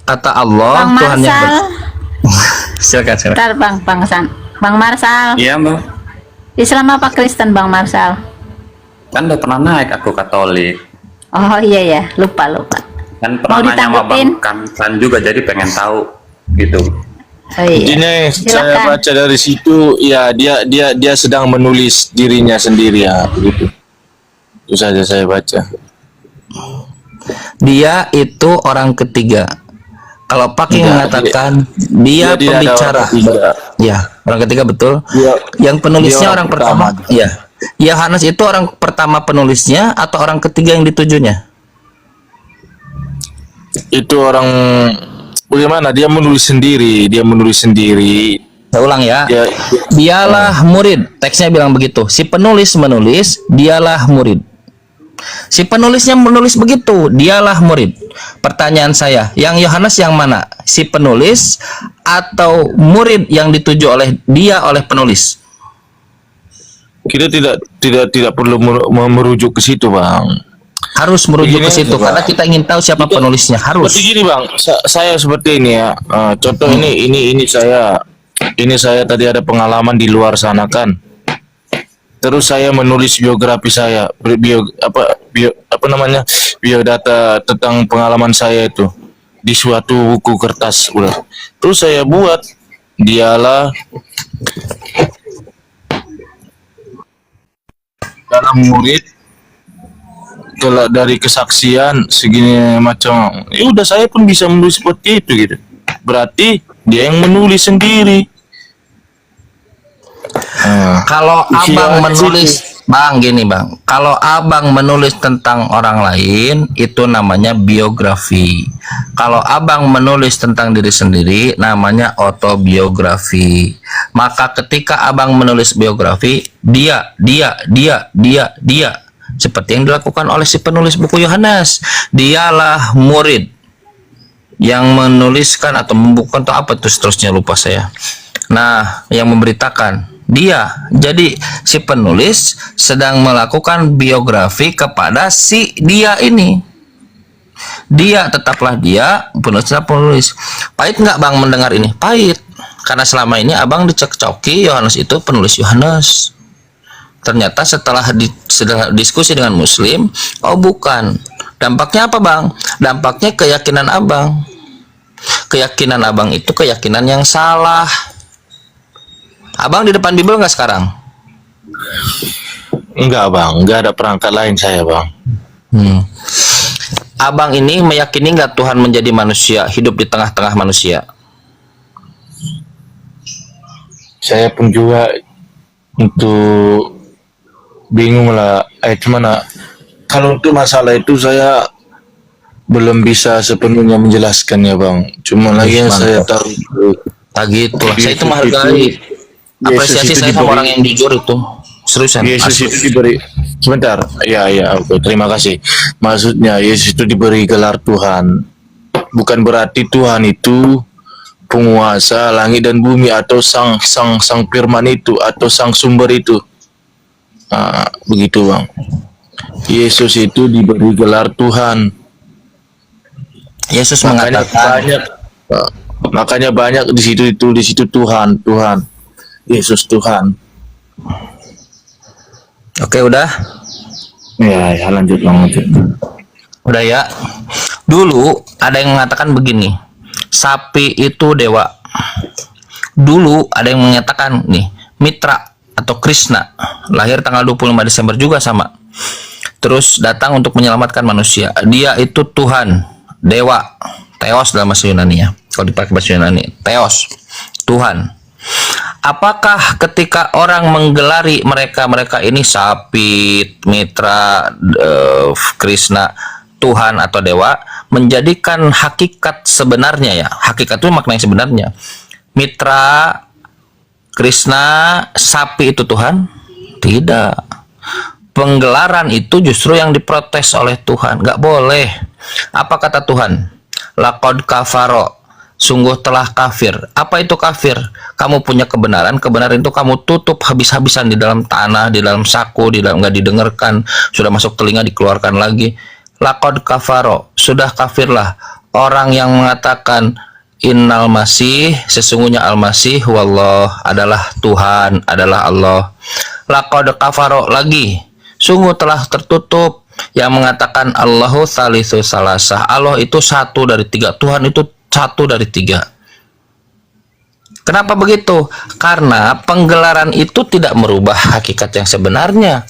Kata Allah Bang Tuhan yang Marsal. silakan. Bentar Bang Marsal. Iya Mbak, Islam apa Kristen Bang Marsal? kan udah pernah naik aku Katolik, Oh iya ya, lupa. kan Mau pernah nanya sama ditanggepin? Bang Kan juga, jadi pengen tahu gitu. Oh iya. Ini saya Silakan. baca dari situ, ya dia sedang menulis dirinya sendiri ya begitu. Itu saja saya baca. Dia itu orang ketiga. Kalau Paking mengatakan dia tidak ada pembicara, orang ketiga. ya orang ketiga betul. Dia- Yang penulisnya dia orang orang pertama, pertama. ya. Yohanes itu orang pertama penulisnya atau orang ketiga yang ditujunya? Itu orang bagaimana? Dia menulis sendiri. Saya ulang ya. Dia- Dialah murid. Teksnya bilang begitu. Si penulis menulis, dialah murid. Si penulisnya menulis begitu, dialah murid. Pertanyaan saya, yang Yohanes yang mana? Si penulis atau murid yang dituju oleh dia oleh penulis? Kita tidak perlu merujuk ke situ, Bang. Harus merujuk Begini ke situ aja, karena Bang. kita ingin tahu siapa penulisnya. Harus. Seperti gini, Bang. Saya seperti ini ya. Contoh ini saya tadi ada pengalaman di luar sana kan. Terus saya menulis biografi saya, biodata tentang pengalaman saya itu di suatu buku kertas udah. Terus saya buat dialah dalam murid kalau dari kesaksian segini macam. Ya udah saya pun bisa menulis seperti itu gitu. Berarti dia yang menulis sendiri. Kalau abang menulis, Bang, gini Bang, kalau abang menulis tentang orang lain, itu namanya biografi. Kalau abang menulis tentang diri sendiri, namanya autobiografi. Maka ketika abang menulis biografi, dia, seperti yang dilakukan oleh si penulis buku Yohanes. Dialah murid yang menuliskan atau membukukan atau apa tuh seterusnya, lupa saya. Nah, yang memberitakan dia. Jadi si penulis sedang melakukan biografi kepada si dia ini. Dia tetaplah dia, penulis. Pahit nggak Bang mendengar ini? Pahit. Karena selama ini abang dicekcoki Yohanes itu penulis Yohanes. Ternyata setelah diskusi dengan Muslim, oh bukan. Dampaknya apa Bang? Dampaknya keyakinan abang. Keyakinan abang itu keyakinan yang salah. Abang di depan Bible nggak sekarang? Enggak, Bang. Enggak ada perangkat lain saya, Bang. Abang ini meyakini nggak Tuhan menjadi manusia, hidup di tengah-tengah manusia? Saya pun juga untuk bingung lah. Cuman kalau untuk masalah itu saya belum bisa sepenuhnya menjelaskannya, Bang. Cuma lagi yang saya tahu gitu. Saya itu menghargai. Apresiasi saya sama orang yang jujur itu. Seriusan. Yesus itu diberi sebentar. Ya, oke, terima kasih. Maksudnya Yesus itu diberi gelar Tuhan. Bukan berarti Tuhan itu penguasa langit dan bumi atau sang firman itu atau sang sumber itu. Begitu, Bang. Yesus itu diberi gelar Tuhan. Yesus mengatakan makanya banyak di situ Tuhan. Yesus Tuhan. Oke, udah? Ya, lanjut. Udah ya. Dulu ada yang mengatakan begini, sapi itu dewa. Dulu ada yang mengatakan nih, mitra atau Krishna, lahir tanggal 25 Desember juga sama. Terus datang untuk menyelamatkan manusia. Dia itu Tuhan, dewa, Theos dalam bahasa Yunani ya. Kalau dipakai bahasa Yunani, Theos, Tuhan. Apakah ketika orang menggelari mereka ini Sapit, Mitra, Krishna, Tuhan atau dewa, menjadikan hakikat sebenarnya ya? Hakikat itu makna yang sebenarnya. Mitra, Krishna, Sapi itu Tuhan? Tidak. Penggelaran itu justru yang diprotes oleh Tuhan. Nggak boleh. Apa kata Tuhan? Laqad kafaro, sungguh telah kafir. Apa itu kafir? Kamu punya kebenaran, kebenaran itu kamu tutup habis-habisan di dalam tanah, di dalam saku, di dalam nggak didengarkan, sudah masuk telinga dikeluarkan lagi. Laqad kafaro, sudah kafirlah orang yang mengatakan Innal Masih, sesungguhnya Al-Masih wallah, adalah Tuhan, adalah Allah. Laqad kafaro lagi, sungguh telah tertutup yang mengatakan Allahu Tsalitsu Salasah, Allah itu satu dari tiga, Tuhan itu satu dari tiga. Kenapa begitu? Karena penggelaran itu tidak merubah hakikat yang sebenarnya.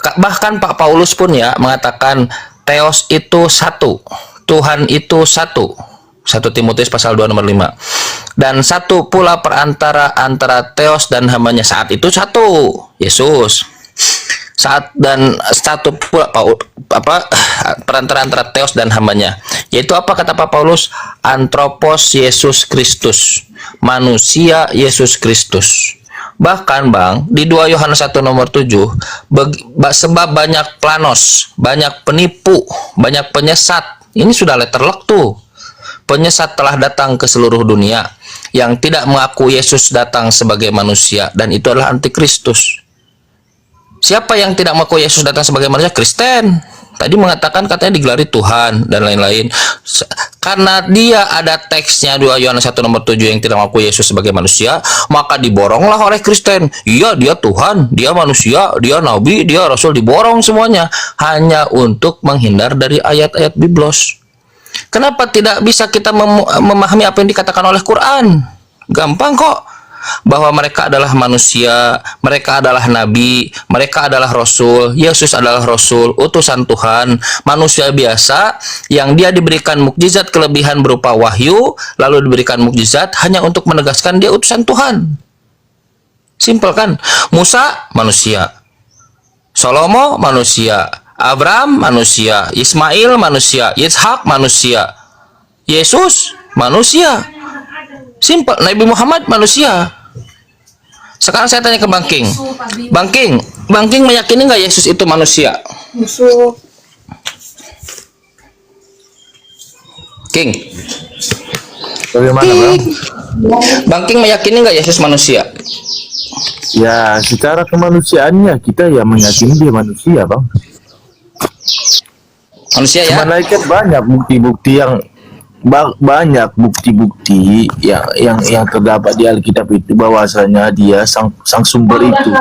Bahkan Pak Paulus pun ya mengatakan Theos itu satu, Tuhan itu satu. 1 Timotius pasal 2 nomor 5. Dan satu pula perantara antara Theos dan hambanya, saat itu satu, Yesus. Dan satu pula perantara antara Theos dan hambanya, yaitu apa kata Pak Paulus? Antropos Yesus Kristus, manusia Yesus Kristus. Bahkan Bang, di 2 Yohanes 1 nomor 7, sebab banyak planos, banyak penipu, banyak penyesat. Ini sudah letterlock tuh. Penyesat telah datang ke seluruh dunia yang tidak mengaku Yesus datang sebagai manusia, dan itu adalah antikristus. Siapa yang tidak mengaku Yesus datang sebagai manusia? Kristen. Tadi mengatakan katanya digelari Tuhan dan lain-lain. Karena dia ada teksnya 2 Yohanes 1 nomor 7 yang tidak mengaku Yesus sebagai manusia, maka diboronglah oleh Kristen. Iya, dia Tuhan, dia manusia, dia nabi, dia rasul, diborong semuanya hanya untuk menghindar dari ayat-ayat biblos. Kenapa tidak bisa kita memahami apa yang dikatakan oleh Quran? Gampang kok. Bahwa mereka adalah manusia, mereka adalah nabi, mereka adalah rasul, Yesus adalah rasul, utusan Tuhan, manusia biasa yang dia diberikan mukjizat kelebihan berupa wahyu, lalu diberikan mukjizat hanya untuk menegaskan dia utusan Tuhan. Simpel kan? Musa manusia, Salomo manusia, Abraham manusia, Ismail manusia, Ishak manusia, Yesus manusia. Simpel. Nabi Muhammad manusia. Sekarang saya tanya ke Bang King. Bang King meyakini nggak Yesus itu manusia? King. Bagaimana Bang? Bang King meyakini nggak Yesus manusia? Ya, secara kemanusiaannya kita ya meyakini dia manusia Bang. Manusia ya? Malaikat banyak bukti-bukti banyak bukti-bukti yang terdapat di Alkitab itu bahwasanya dia sang sumber itu.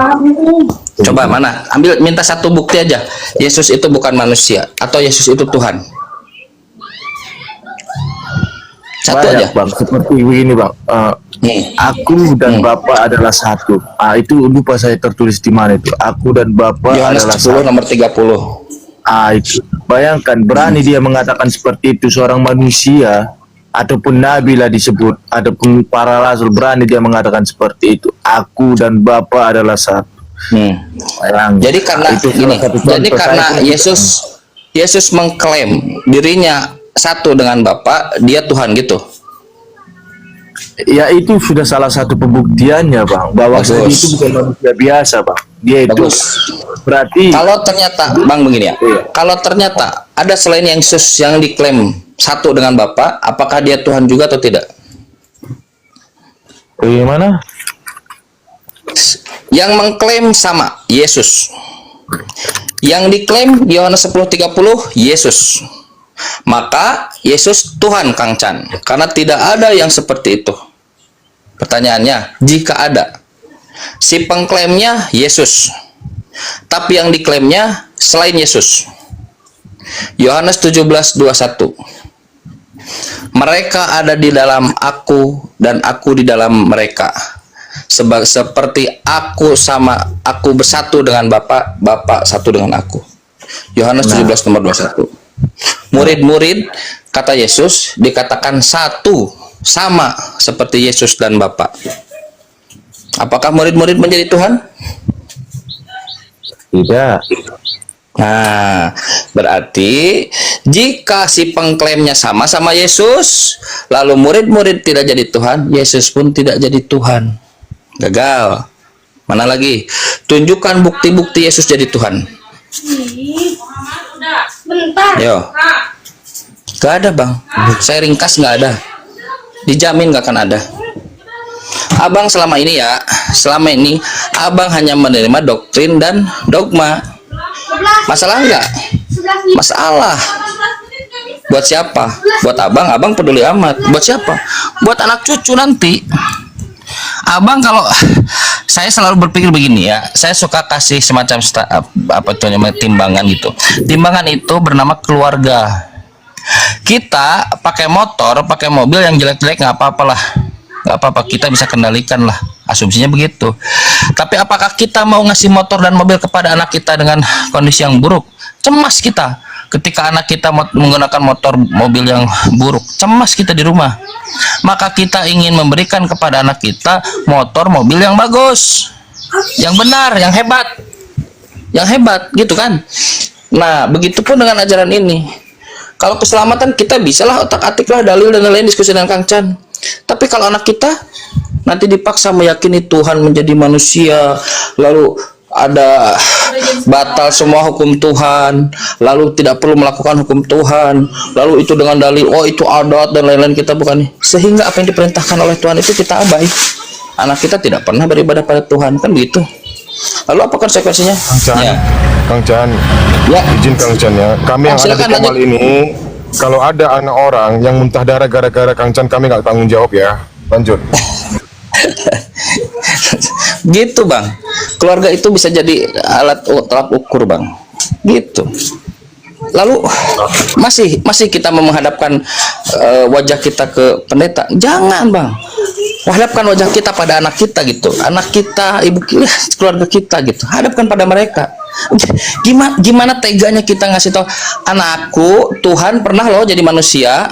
Coba mana? Minta satu bukti aja. Yesus itu bukan manusia atau Yesus itu Tuhan. Satu banyak, aja. Bang. Seperti begini Bang. Aku dan Bapa adalah satu. Itu lupa saya tertulis di mana itu. Aku dan Bapa Yohanes adalah 10 satu. nomor 30. Itu. Bayangkan berani dia mengatakan seperti itu, seorang manusia ataupun nabi lah disebut, ataupun para rasul, berani dia mengatakan seperti itu. Aku dan Bapa adalah satu. Jadi karena karena Yesus mengklaim dirinya satu dengan Bapa, dia Tuhan gitu. Ya itu sudah salah satu pembuktiannya Bang, bahwa itu bukan manusia biasa Bang. Dia itu berarti kalau ternyata Bang begini ya, kalau ternyata ada selain Yesus yang diklaim satu dengan Bapa, apakah dia Tuhan juga atau tidak? Bagaimana? Yang mengklaim sama Yesus, yang diklaim di Yohanes 10:30 Yesus, maka Yesus Tuhan Kang Chan, karena tidak ada yang seperti itu. Pertanyaannya, jika ada, si pengklaimnya Yesus, tapi yang diklaimnya selain Yesus. Yohanes 17:21. Mereka ada di dalam aku dan aku di dalam mereka. seperti aku bersatu dengan Bapa, Bapa satu dengan aku. Yohanes 17 nomor 21. Murid-murid kata Yesus dikatakan satu, sama seperti Yesus dan Bapa. Apakah murid-murid menjadi Tuhan? Tidak. Nah, berarti jika si pengklaimnya sama Yesus, lalu murid-murid tidak jadi Tuhan, Yesus pun tidak jadi Tuhan. Gagal. Mana lagi? Tunjukkan bukti-bukti Yesus jadi Tuhan. Yo. Gak ada, Bang. Saya ringkas, gak ada. Dijamin gak akan ada. Abang selama ini Abang hanya menerima doktrin dan dogma. Masalah enggak? Masalah. Buat siapa? Buat abang peduli amat. Buat siapa? Buat anak cucu nanti. Abang, kalau saya selalu berpikir begini ya, saya suka kasih semacam timbangan gitu. Timbangan itu bernama keluarga. Kita pakai motor, pakai mobil yang jelek-jelek nggak apa-apalah, nggak apa-apa, kita bisa kendalikan lah, asumsinya begitu. Tapi apakah kita mau ngasih motor dan mobil kepada anak kita dengan kondisi yang buruk? Cemas kita ketika anak kita menggunakan motor mobil yang buruk, cemas kita di rumah. Maka kita ingin memberikan kepada anak kita motor mobil yang bagus, yang benar, yang hebat gitu kan. Nah, begitupun dengan ajaran ini. Kalau keselamatan kita bisalah otak-atik lah dalil dan lain-lain, diskusi dengan Kang Chan. Tapi kalau anak kita nanti dipaksa meyakini Tuhan menjadi manusia, lalu ada batal semua hukum Tuhan, lalu tidak perlu melakukan hukum Tuhan, lalu itu dengan dalil oh itu adat dan lain-lain, kita bukan, sehingga apa yang diperintahkan oleh Tuhan itu kita abai. Anak kita tidak pernah beribadah pada Tuhan, kan begitu. Lalu apa konsekuensinya? Kang Chan, ya. Izin Kang Chan ya, kami yang ada di Komal ini, kalau ada anak orang yang muntah darah gara-gara Kang Chan, kami nggak tanggung jawab ya. Lanjut. Gitu, Bang. Keluarga itu bisa jadi alat tolak ukur, Bang. Gitu. Lalu masih kita menghadapkan wajah kita ke pendeta? Jangan, Bang. Hadapkan wajah kita pada anak kita gitu, anak kita, ibu kita, keluarga kita gitu, hadapkan pada mereka. Gimana teganya kita ngasih tahu anakku, Tuhan pernah loh jadi manusia,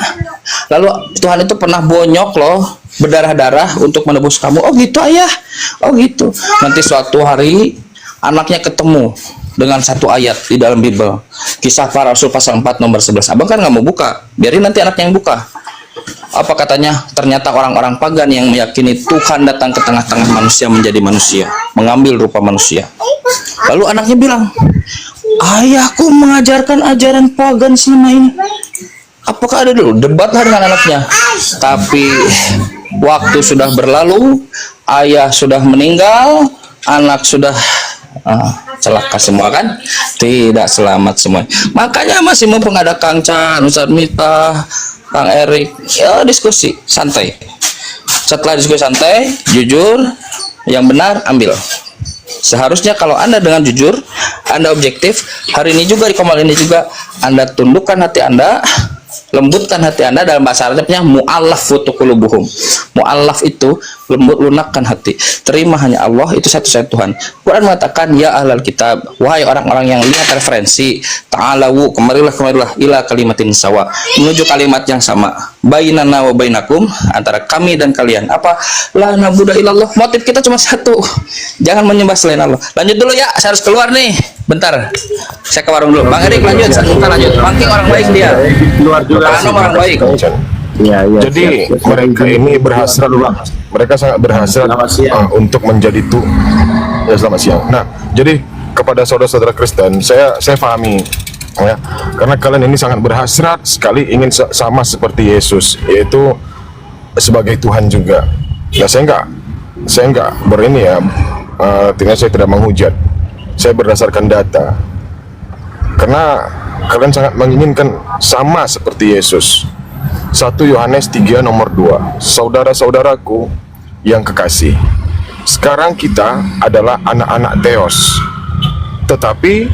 lalu Tuhan itu pernah bonyok loh, berdarah-darah untuk menebus kamu. Oh gitu ayah, oh gitu. Nanti suatu hari anaknya ketemu dengan satu ayat di dalam Bible, Kisah Para Rasul pasal 4 nomor 11. Abang kan nggak mau buka, biarin nanti anaknya yang buka. Apa katanya? Ternyata orang-orang pagan yang meyakini Tuhan datang ke tengah-tengah manusia menjadi manusia, mengambil rupa manusia. Lalu anaknya bilang, ayahku mengajarkan ajaran pagan selama ini. Apakah ada dulu? Debatlah dengan anaknya. Tapi waktu sudah berlalu, ayah sudah meninggal, anak sudah celaka semua kan? Tidak selamat semua. Makanya masih mumpung ada Kang Chan, Ustadz Miftah, Kang Erik, ya diskusi santai. Setelah diskusi santai, jujur, yang benar ambil. Seharusnya kalau Anda dengan jujur, Anda objektif, hari ini juga di Komal ini juga Anda tundukkan hati Anda, lembutkan hati Anda, dalam bahasa Arabnya mu'allaf qulubuhum. Mu'allaf itu lembut, lunakkan hati. Terima hanya Allah, itu satu-satunya Tuhan. Quran mengatakan, ya ahlal kitab, wahai orang-orang yang lihat referensi, ta'alawu, kemarilah ila kalimatin sawa, menuju kalimat yang sama, bainana wa bainakum, antara kami dan kalian. Apa? La na'budu illallah. Motif kita cuma satu, jangan menyembah selain Allah. Lanjut dulu ya, saya harus keluar nih. Bentar, saya ke warung dulu. Bang Erik lanjut, lanjut. Bangking orang baik dia. Keluar juga. Orang baik. Ya, jadi mereka ini berhasrat, mereka sangat berhasrat untuk menjadi ya, selamat siang. Nah, jadi kepada saudara-saudara Kristen, saya pahami ya, karena kalian ini sangat berhasrat sekali ingin sama seperti Yesus, yaitu sebagai Tuhan juga. Nah, saya enggak berini ya, artinya saya tidak menghujat. Saya berdasarkan data. Karena kalian sangat menginginkan sama seperti Yesus. 1 Yohanes 3 nomor 2. Saudara-saudaraku yang kekasih, sekarang kita adalah anak-anak Theos, tetapi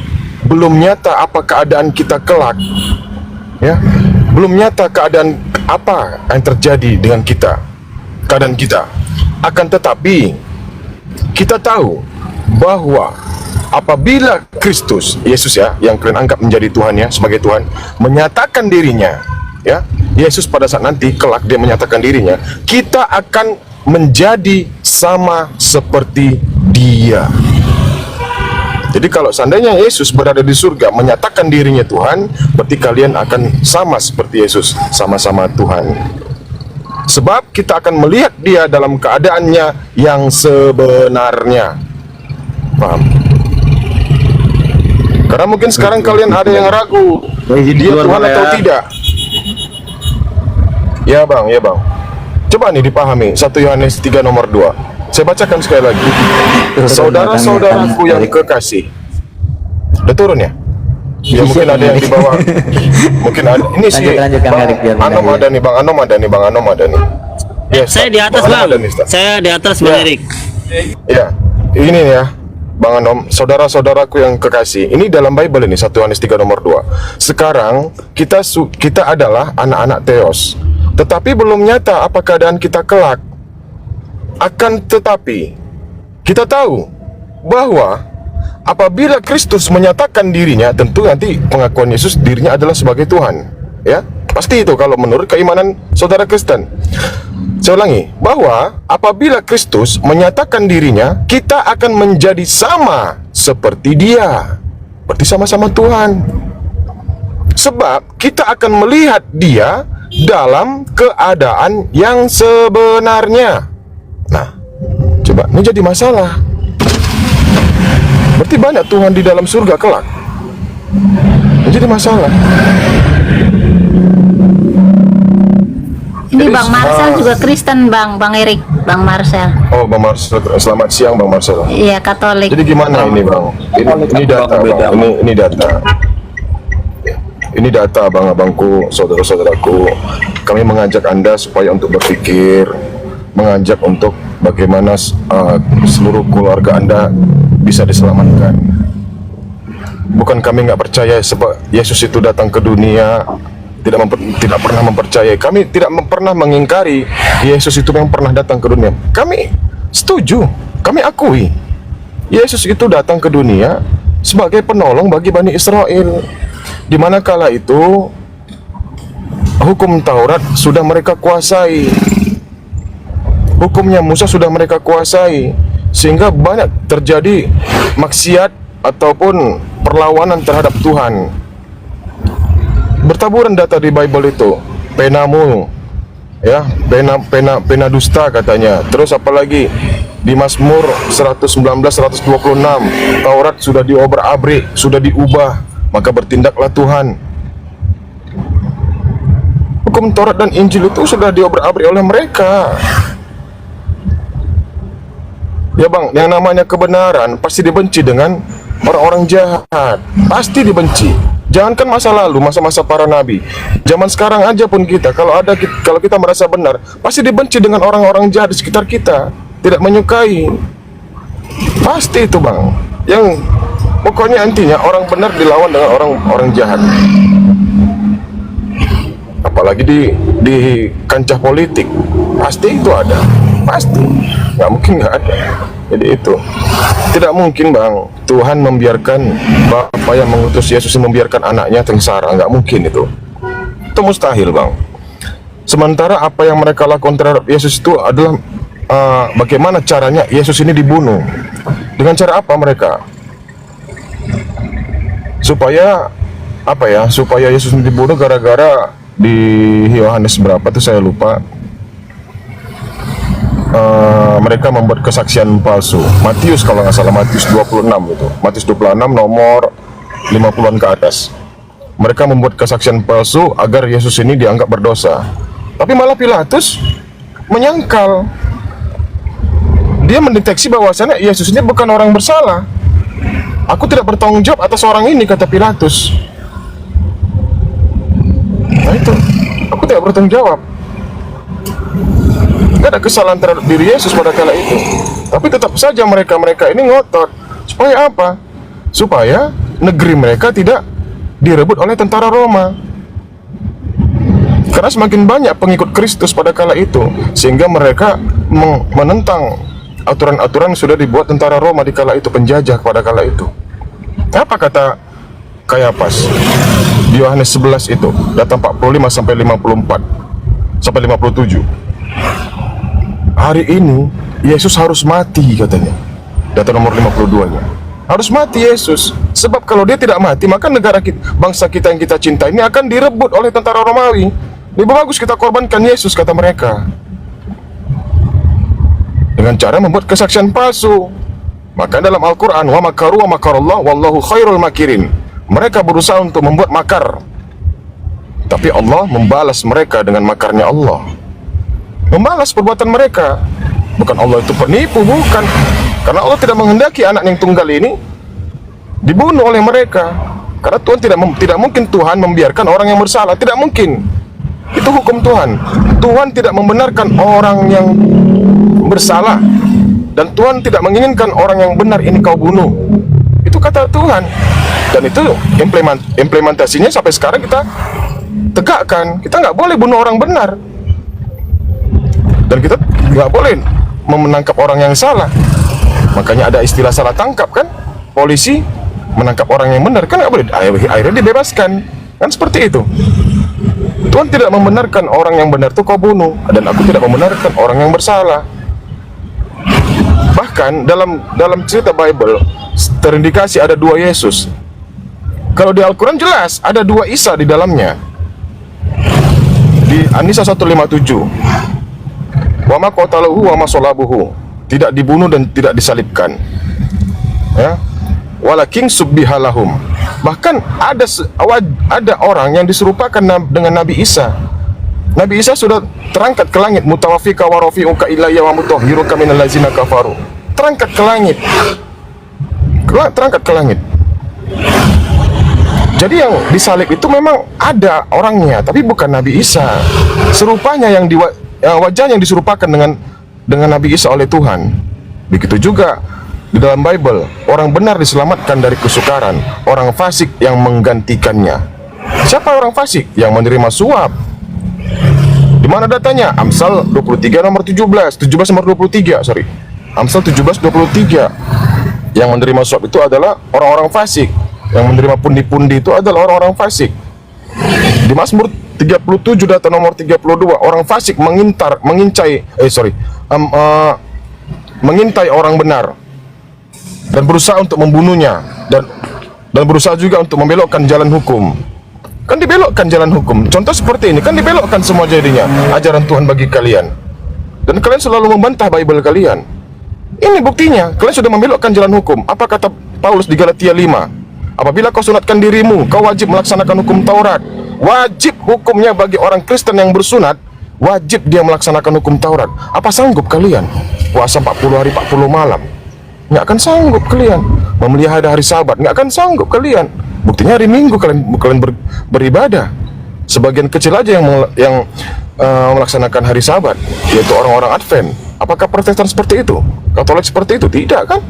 belum nyata apa keadaan kita kelak. Ya, belum nyata keadaan apa yang terjadi dengan kita, keadaan kita. Akan tetapi kita tahu bahwa apabila Kristus, Yesus ya, yang kalian anggap menjadi Tuhannya, sebagai Tuhan, menyatakan dirinya, ya, Yesus pada saat nanti kelak dia menyatakan dirinya, kita akan menjadi sama seperti Dia. Jadi kalau seandainya Yesus berada di surga menyatakan dirinya Tuhan, berarti kalian akan sama seperti Yesus, sama-sama Tuhan. Sebab kita akan melihat Dia dalam keadaannya yang sebenarnya. Paham? Karena mungkin sekarang kalian ada yang ragu, Dia Tuhan atau tidak. Ya bang, ya bang. Coba nih dipahami 1 Yohanes 3 nomor 2. Saya bacakan sekali lagi. Saudara-saudaraku yang kekasih. Udah turun ya? Ya mungkin ada yang di bawah. Mungkin ada. Ini sih Bang Anom ada nih, Bang Anom ada nih, Bang Anom ada nih. Yes, saya di atas Bang. Saya di atas Bang Erik. Ya, ini ya. Bang Anom, saudara-saudaraku yang kekasih, ini dalam Bible ini 1 Yohanes 3 nomor 2. Sekarang kita adalah anak-anak Theos, tetapi belum nyata apa keadaan kita kelak. Akan tetapi kita tahu bahwa apabila Kristus menyatakan dirinya, tentu nanti pengakuan Yesus dirinya adalah sebagai Tuhan, ya pasti itu kalau menurut keimanan saudara Kristen. Saya ulangi, bahwa apabila Kristus menyatakan dirinya, kita akan menjadi sama seperti Dia, berarti sama-sama Tuhan. Sebab kita akan melihat Dia dalam keadaan yang sebenarnya. Nah, coba, ini jadi masalah. Berarti banyak Tuhan di dalam surga kelak. Ini jadi masalah. Ini Bang Marcel juga Kristen Bang Erik, Bang Marcel. Oh Bang Marcel, selamat siang Bang Marcel. Iya Katolik. Jadi gimana ini Bang? Ini data Bang, ini data. Ini data abang-abangku, saudara-saudaraku. Kami mengajak Anda supaya untuk berpikir, mengajak untuk bagaimana seluruh keluarga Anda bisa diselamatkan. Bukan kami nggak percaya sebab Yesus itu datang ke dunia, tidak pernah mempercayai. Kami tidak pernah mengingkari Yesus itu yang pernah datang ke dunia. Kami setuju, kami akui Yesus itu datang ke dunia sebagai penolong bagi Bani Israel. Di mana kala itu hukum Taurat sudah mereka kuasai, hukumnya Musa sudah mereka kuasai, sehingga banyak terjadi maksiat ataupun perlawanan terhadap Tuhan. Bertaburan data di Bible itu, penamu, ya, pena dusta katanya. Terus apalagi di Mazmur 119, 126, Taurat sudah diobrak-abrik, sudah diubah, maka bertindaklah Tuhan. Hukum Taurat dan Injil itu sudah diobrak-abrik oleh mereka. Ya bang, yang namanya kebenaran pasti dibenci dengan orang-orang jahat, pasti dibenci. Jangankan masa lalu, masa-masa para nabi, zaman sekarang aja pun kalau kita merasa benar, pasti dibenci dengan orang-orang jahat di sekitar kita, tidak menyukai. Pasti itu bang. Yang pokoknya intinya orang benar dilawan dengan orang jahat. Apalagi di kancah politik, pasti itu ada, pasti. Nggak mungkin nggak ada. Jadi itu tidak mungkin bang Tuhan membiarkan Bapa yang mengutus Yesus membiarkan anaknya sengsara, nggak mungkin itu mustahil bang. Sementara apa yang mereka lakukan terhadap Yesus itu adalah bagaimana caranya Yesus ini dibunuh. Dengan cara apa mereka? Supaya apa ya? Supaya Yesus ini dibunuh gara-gara di Yohanes berapa tuh saya lupa. Mereka membuat kesaksian palsu. Matius kalau nggak salah, Matius 26 itu. Matius 26 nomor 50-an ke atas. Mereka membuat kesaksian palsu agar Yesus ini dianggap berdosa. Tapi malah Pilatus menyangkal. Dia mendeteksi bahwasannya Yesus ini bukan orang bersalah. Aku tidak bertanggung jawab atas orang ini, kata Pilatus. Nah itu, aku tidak bertanggung jawab. Tidak ada kesalahan terhadap diri Yesus pada kala itu. Tapi tetap saja mereka ini ngotot. Supaya apa? Supaya negeri mereka tidak direbut oleh tentara Roma. Karena semakin banyak pengikut Kristus pada kala itu, sehingga mereka menentang aturan-aturan sudah dibuat tentara Roma di kala itu, penjajah pada kala itu. Apa kata Kayapas di Yohanes 11 itu, data 45 sampai 54 sampai 57. Hari ini Yesus harus mati katanya. Data nomor 52-nya. Harus mati Yesus. Sebab kalau dia tidak mati, maka negara kita, bangsa kita yang kita cinta ini akan direbut oleh tentara Romawi. Lebih bagus kita korbankan Yesus, kata mereka. Dengan cara membuat kesaksian palsu. Maka dalam Al-Quran, wa makaru wa makarallah wallahu khairul makirin. Mereka berusaha untuk membuat makar, tapi Allah membalas mereka dengan makarnya Allah. Membalas perbuatan mereka. Bukan Allah itu penipu, bukan. Karena Allah tidak menghendaki anak yang tunggal ini dibunuh oleh mereka. Karena Tuhan tidak mungkin Tuhan membiarkan orang yang bersalah, tidak mungkin. Itu hukum Tuhan. Tuhan tidak membenarkan orang yang bersalah, dan Tuhan tidak menginginkan orang yang benar ini kau bunuh. Itu kata Tuhan. Dan itu implementasinya sampai sekarang kita tegakkan. Kita nggak boleh bunuh orang benar, dan kita nggak boleh menangkap orang yang salah. Makanya ada istilah salah tangkap kan. Polisi menangkap orang yang benar kan nggak boleh, akhirnya dibebaskan kan, seperti itu. Tuhan tidak membenarkan orang yang benar itu kau bunuh, dan aku tidak membenarkan orang yang bersalah. Bahkan dalam cerita Bible terindikasi ada dua Yesus. Kalau di Al-Quran jelas ada dua Isa di dalamnya. Di An-Nisa 157, wa ma qataluhu wa ma salabuhu, tidak dibunuh dan tidak disalibkan, ya, walakin subbihalahum. Bahkan ada orang yang diserupakan dengan Nabi Isa. Nabi Isa sudah terangkat ke langit, mutawafika wa rafi'uka ilayya wa mutahhiruka minal ladzina kafaru. Terangkat ke langit. Terangkat ke langit. Jadi yang disalib itu memang ada orangnya, tapi bukan Nabi Isa. Serupanya wajahnya yang diserupakan dengan Nabi Isa oleh Tuhan. Begitu juga di dalam Bible, orang benar diselamatkan dari kesukaran, orang fasik yang menggantikannya. Siapa orang fasik? Yang menerima suap. Di mana datanya? Amsal 23 nomor 17 nomor 23, sorry. Amsal 17:23. Yang menerima suap itu adalah orang-orang fasik. Yang menerima pundi-pundi itu adalah orang-orang fasik. Di Mazmur 37 data nomor 32, orang fasik mengintai orang benar dan berusaha untuk membunuhnya, dan berusaha juga untuk membelokkan jalan hukum. Kan dibelokkan jalan hukum. Contoh seperti ini kan dibelokkan semua jadinya ajaran Tuhan bagi kalian. Dan kalian selalu membantah Bible kalian. Ini buktinya, kalian sudah membelokkan jalan hukum. Apa kata Paulus di Galatia 5? Apabila kau sunatkan dirimu, kau wajib melaksanakan hukum Taurat. Wajib hukumnya bagi orang Kristen yang bersunat, wajib dia melaksanakan hukum Taurat. Apa sanggup kalian puasa 40 hari 40 malam? Nggak akan sanggup kalian. Memelihara hari Sabat, nggak akan sanggup kalian. Buktinya hari Minggu kalian beribadah. Sebagian kecil aja yang melaksanakan hari Sabat, yaitu orang-orang Advent. Apakah Protestan seperti itu? Katolik seperti itu? Tidak kan?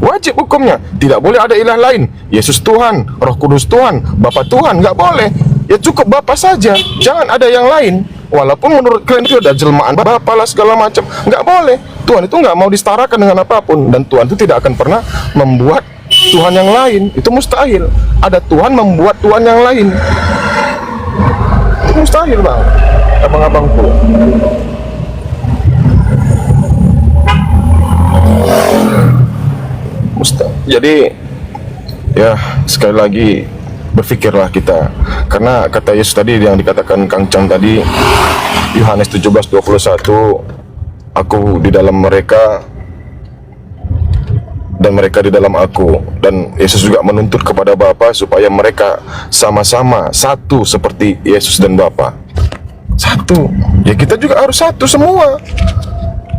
Wajib hukumnya. Tidak boleh ada ilah lain. Yesus Tuhan, Roh Kudus Tuhan, Bapa Tuhan, nggak boleh. Ya cukup Bapa saja, jangan ada yang lain. Walaupun menurut kalian itu ada jelmaan Bapa lah segala macam, nggak boleh. Tuhan itu nggak mau disetarakan dengan apapun, dan Tuhan itu tidak akan pernah membuat Tuhan yang lain. Itu mustahil. Ada Tuhan membuat Tuhan yang lain. Itu mustahil, bang, abang-abangku. Jadi ya sekali lagi berpikirlah kita, karena kata Yesus tadi yang dikatakan Kang Chang tadi, Yohanes 17:21, aku di dalam mereka dan mereka di dalam aku. Dan Yesus juga menuntut kepada Bapa supaya mereka sama-sama satu seperti Yesus dan Bapa. Satu. Ya kita juga harus satu semua.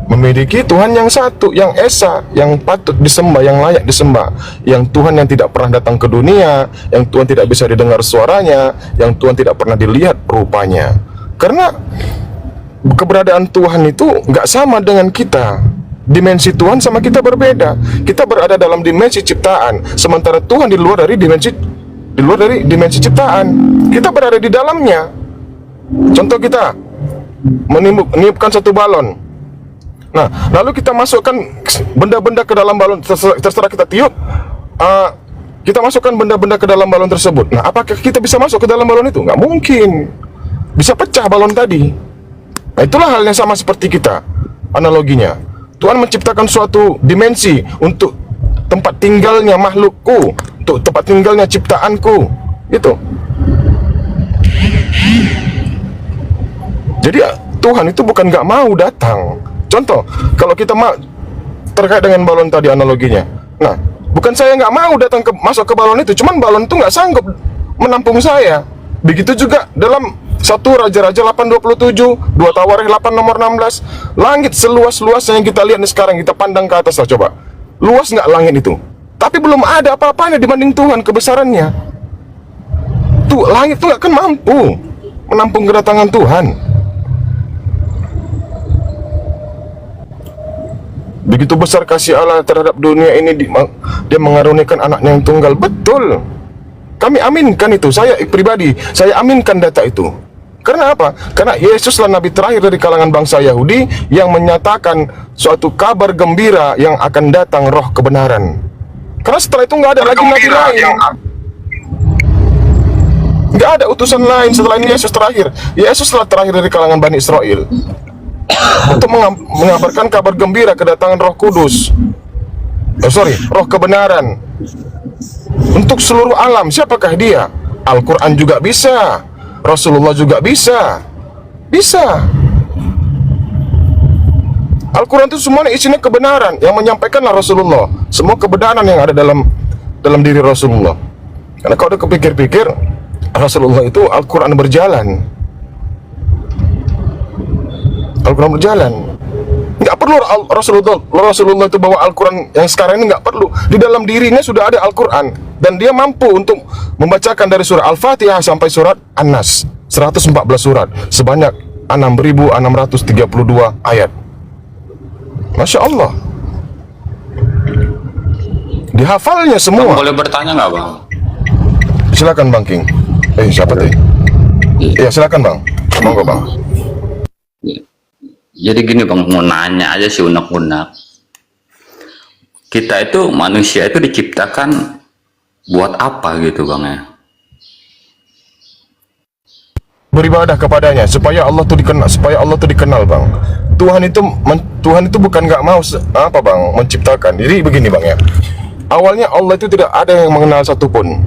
Memiliki Tuhan yang satu, yang esa, yang patut disembah, yang layak disembah, yang Tuhan yang tidak pernah datang ke dunia, yang Tuhan tidak bisa didengar suaranya, yang Tuhan tidak pernah dilihat rupanya. Karena keberadaan Tuhan itu nggak sama dengan kita. Dimensi Tuhan sama kita berbeda. Kita berada dalam dimensi ciptaan, sementara Tuhan di luar dari dimensi ciptaan. Kita berada di dalamnya. Contoh kita meniupkan satu balon. Nah, lalu kita masukkan benda-benda ke dalam balon, terserah kita tiup, kita masukkan benda-benda ke dalam balon tersebut. Nah, apakah kita bisa masuk ke dalam balon itu? Nggak mungkin. Bisa pecah balon tadi. Nah, itulah hal yang sama seperti kita. Analoginya, Tuhan menciptakan suatu dimensi untuk tempat tinggalnya makhlukku, untuk tempat tinggalnya ciptaanku. Itu. Jadi Tuhan itu bukan nggak mau datang. Contoh, kalau kita terkait dengan balon tadi analoginya. Nah, bukan saya nggak mau datang masuk ke balon itu, cuman balon itu nggak sanggup menampung saya. Begitu juga dalam 1 Raja-Raja 8:27, 2 Tawarikh 8 nomor 16. Langit seluas-luasnya yang kita lihat nih sekarang, kita pandang ke atas lah coba. Luas nggak langit itu? Tapi belum ada apa-apanya dibanding Tuhan kebesarannya. Tuh, langit itu nggak akan mampu menampung kedatangan Tuhan. Begitu besar kasih Allah terhadap dunia ini, dia mengaruniakan anaknya yang tunggal. Betul, kami aminkan itu. Saya pribadi, saya aminkan data itu. Karena apa? Karena Yesuslah Nabi terakhir dari kalangan bangsa Yahudi yang menyatakan suatu kabar gembira yang akan datang roh kebenaran. Karena setelah itu nggak ada lagi nabi lain, nggak ada utusan lain setelah ini. Yesus terakhir. Yesuslah terakhir dari kalangan Bani Israel untuk mengabarkan kabar gembira kedatangan Roh Kudus. Roh kebenaran untuk seluruh alam. Siapakah dia? Al-Quran juga bisa, Rasulullah juga bisa. Al-Quran itu semuanya isinya kebenaran, yang menyampaikanlah Rasulullah. Semua kebenaran yang ada dalam diri Rasulullah. Karena kalau udah kepikir-pikir, Rasulullah itu Al-Quran berjalan. Al-Quran berjalan. Nggak perlu Rasulullah itu bawa Al-Quran yang sekarang ini, nggak perlu. Di dalam dirinya sudah ada Al-Quran, dan dia mampu untuk membacakan dari surah Al-Fatihah sampai surat An-Nas, 114 surat, sebanyak 6.632 ayat. Masya Allah, dihafalnya semua. Boleh bertanya nggak, Bang? Silakan Bang King. Siapa tadi? Iya, silakan Bang. Monggo Bang. Jadi gini Bang, mau nanya aja sih unek-unek. Kita itu manusia itu diciptakan buat apa gitu Bang ya? Beribadah kepadanya supaya Allah itu dikenal Bang. Tuhan itu bukan nggak mau apa Bang menciptakan. Jadi begini Bang ya. Awalnya Allah itu tidak ada yang mengenal satupun.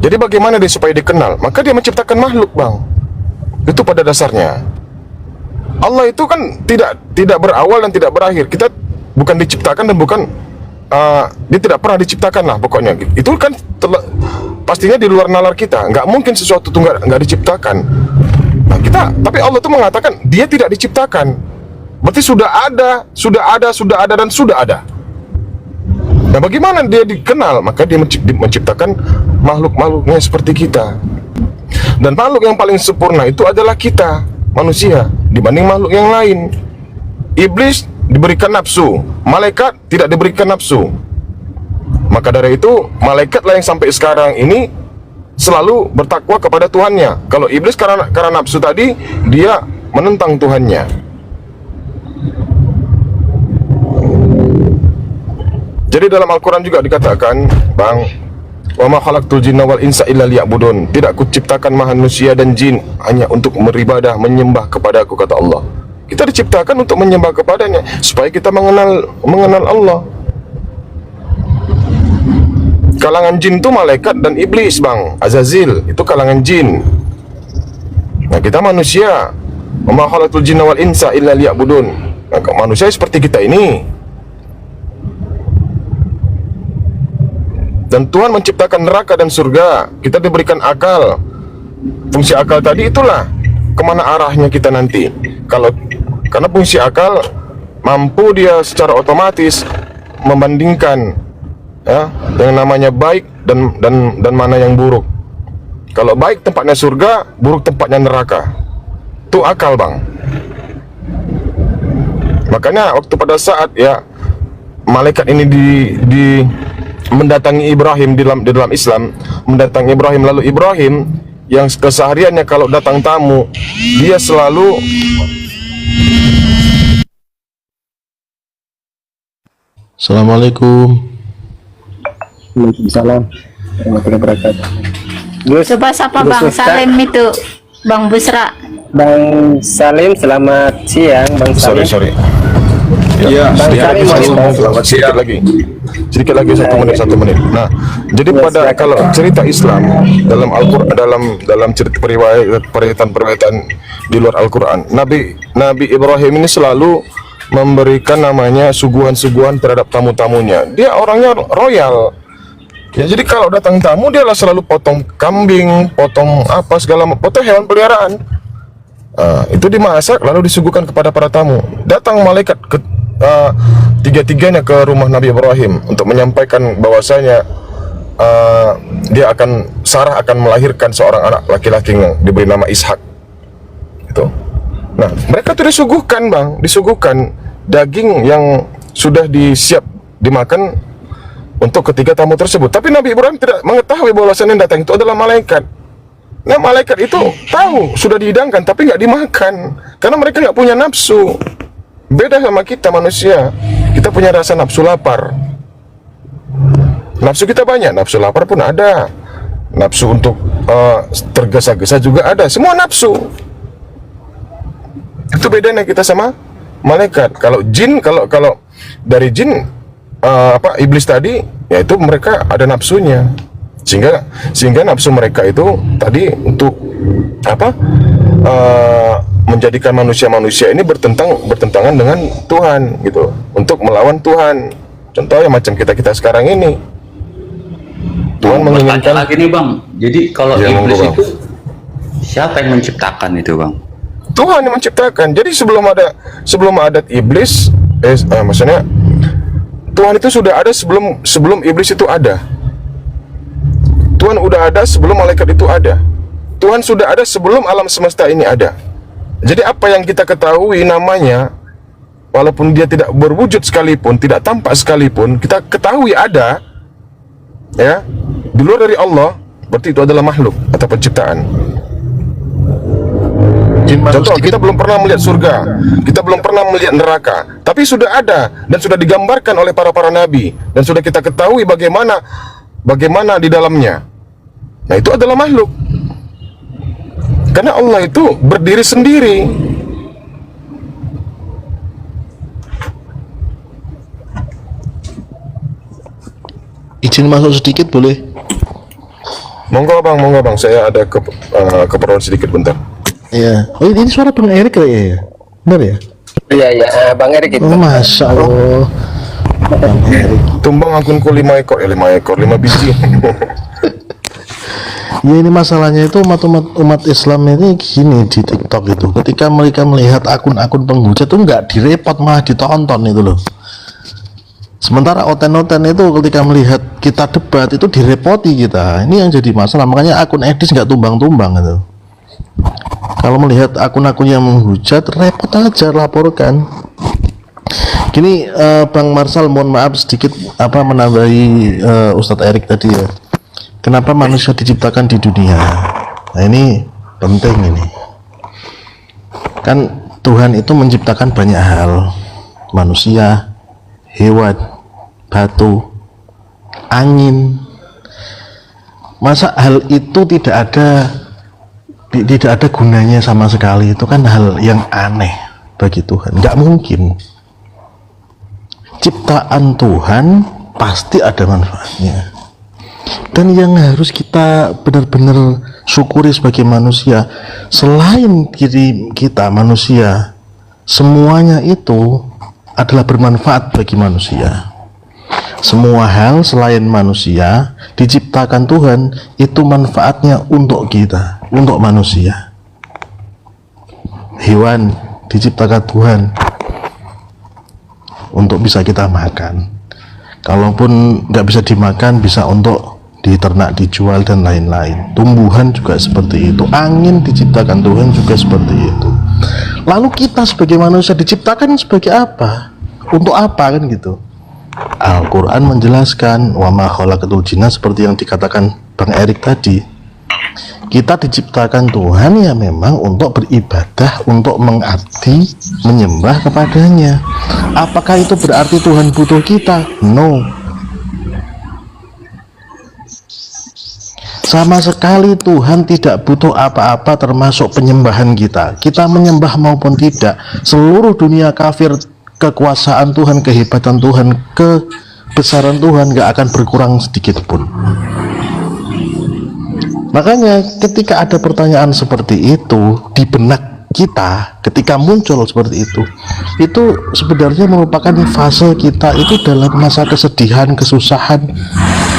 Jadi bagaimana dia supaya dikenal? Maka dia menciptakan makhluk Bang. Itu pada dasarnya. Allah itu kan tidak berawal dan tidak berakhir. Kita bukan diciptakan dan bukan dia tidak pernah diciptakan lah pokoknya. Itu kan pastinya di luar nalar kita. Nggak mungkin sesuatu itu nggak diciptakan. Nah tapi Allah itu mengatakan dia tidak diciptakan. Berarti sudah ada dan sudah ada. Nah bagaimana dia dikenal? Maka dia menciptakan makhluk-makhluknya seperti kita. Dan makhluk yang paling sempurna itu adalah kita, manusia, dibanding makhluk yang lain. Iblis diberikan nafsu, malaikat tidak diberikan nafsu. Maka dari itu malaikatlah yang sampai sekarang ini selalu bertakwa kepada Tuhannya. Kalau iblis karena nafsu tadi, dia menentang Tuhannya. Jadi dalam Al-Quran juga dikatakan Bang, wa ma khalaqtul jinna wal insa illa liya'budun. Tidak kuciptakan manusia dan jin hanya untuk beribadah, menyembah kepadaku, kata Allah. Kita diciptakan untuk menyembah kepadanya supaya kita mengenal Allah. Kalangan jin itu malaikat dan iblis Bang, Azazil itu kalangan jin. Nah kita manusia, wa ma khalaqtul jinna wal insa illa liya'budun. Nah, manusia seperti kita ini. Dan Tuhan menciptakan neraka dan surga. Kita diberikan akal. Fungsi akal tadi itulah kemana arahnya kita nanti. Karena fungsi akal mampu dia secara otomatis membandingkan ya, yang namanya baik dan mana yang buruk. Kalau baik tempatnya surga, buruk tempatnya neraka. Itu akal Bang. Makanya waktu pada saat ya malaikat ini mendatangi Ibrahim di dalam Islam, mendatangi Ibrahim, lalu Ibrahim yang kesehariannya kalau datang tamu dia selalu Assalamualaikum. Waalaikumsalam warahmatullahi wabarakatuh. Coba siapa Bang Salim itu? Bang Busra. Bang Salim, selamat siang Bang Salim. Sorry. Ya, Bang Salim, selamat siang. Sedikit lagi 1 menit. Nah, jadi pada kalau cerita Islam dalam Al-Qur'an, dalam cerita periwayatan di luar Al-Qur'an, Nabi Ibrahim ini selalu memberikan namanya suguhan-suguhan terhadap tamu-tamunya. Dia orangnya royal. Ya, jadi kalau datang tamu dia selalu potong kambing, potong hewan peliharaan. Itu dimasak lalu disuguhkan kepada para tamu. Datang malaikat tiga-tiganya ke rumah Nabi Ibrahim untuk menyampaikan bahwasanya Sarah akan melahirkan seorang anak laki-laki yang diberi nama Ishak. Itu. Nah, mereka tuh disuguhkan daging yang sudah disiap dimakan untuk ketiga tamu tersebut. Tapi Nabi Ibrahim tidak mengetahui bahwasanya yang datang itu adalah malaikat. Nah, malaikat itu tahu sudah dihidangkan tapi nggak dimakan karena mereka nggak punya nafsu. Beda sama kita manusia. Kita punya rasa nafsu lapar. Nafsu kita banyak, nafsu lapar pun ada. Nafsu untuk tergesa-gesa juga ada. Semua nafsu. Itu bedanya kita sama malaikat. Kalau jin, kalau dari jin iblis tadi, yaitu mereka ada nafsunya, sehingga nafsu mereka itu tadi untuk menjadikan manusia ini bertentangan dengan Tuhan gitu, untuk melawan Tuhan. Contohnya macam kita sekarang ini, Tuhan menginginkan lagi nih Bang. Jadi kalau ya, iblis itu siapa yang menciptakan itu Bang? Tuhan yang menciptakan. Jadi sebelum ada iblis, maksudnya Tuhan itu sudah ada sebelum iblis itu ada. Tuhan udah ada sebelum malaikat itu ada. Tuhan sudah ada sebelum alam semesta ini ada. Jadi apa yang kita ketahui namanya, walaupun dia tidak berwujud sekalipun, tidak tampak sekalipun, kita ketahui ada, ya, di luar dari Allah, berarti itu adalah makhluk atau penciptaan. Contoh, kita belum pernah melihat surga, kita belum pernah melihat neraka, tapi sudah ada dan sudah digambarkan oleh para nabi dan sudah kita ketahui bagaimana di dalamnya. Nah, itu adalah makhluk. Karena Allah itu berdiri sendiri. Izin masuk sedikit boleh? Monggo bang, saya ada keperluan sedikit bentar. Iya. Oh, ini suara Bang Erik ya? Benar ya? Iya, Bang Erik itu. Oh, Masya Allah. Bang Erik. Tumbang akunku 5 biji. Ya, ini masalahnya itu umat Islam ini gini di TikTok itu. Ketika mereka melihat akun-akun penghujat itu nggak direpot, malah ditonton itu loh. Sementara oten-oten itu ketika melihat kita debat itu direpoti kita. Ini yang jadi masalah. Makanya akun edis nggak tumbang-tumbang itu. Kalau melihat akun-akun yang menghujat, repot aja laporkan. Gini, Bang Marsal, mohon maaf sedikit menambahi Ustadz Erik tadi ya. Kenapa manusia diciptakan di dunia? Nah, ini penting ini. Kan Tuhan itu menciptakan banyak hal. Manusia, hewan, batu, angin. Masa hal itu tidak ada gunanya sama sekali? Itu kan hal yang aneh bagi Tuhan. Nggak mungkin. Ciptaan Tuhan pasti ada manfaatnya. Dan yang harus kita benar-benar syukuri sebagai manusia, selain diri kita manusia, semuanya itu adalah bermanfaat bagi manusia. Semua hal selain manusia diciptakan Tuhan, itu manfaatnya untuk kita, untuk manusia. Hewan diciptakan Tuhan untuk bisa kita makan. Kalaupun nggak bisa dimakan, bisa untuk diternak, dijual, dan lain-lain. Tumbuhan juga seperti itu. Angin diciptakan Tuhan juga seperti itu. Lalu kita sebagai manusia diciptakan sebagai apa? Untuk apa kan gitu? Al-Quran menjelaskan wa ma khalaqatul jinna, seperti yang dikatakan Bang Erik tadi. Kita diciptakan Tuhan ya memang untuk beribadah, untuk mengabdi, menyembah kepadanya. Apakah itu berarti Tuhan butuh kita? No. Sama sekali Tuhan tidak butuh apa-apa termasuk penyembahan kita. Kita menyembah maupun tidak, seluruh dunia kafir, kekuasaan Tuhan, kehebatan Tuhan, kebesaran Tuhan gak akan berkurang sedikit pun. Makanya ketika ada pertanyaan seperti itu di benak kita, ketika muncul seperti itu sebenarnya merupakan fase kita itu dalam masa kesedihan, kesusahan.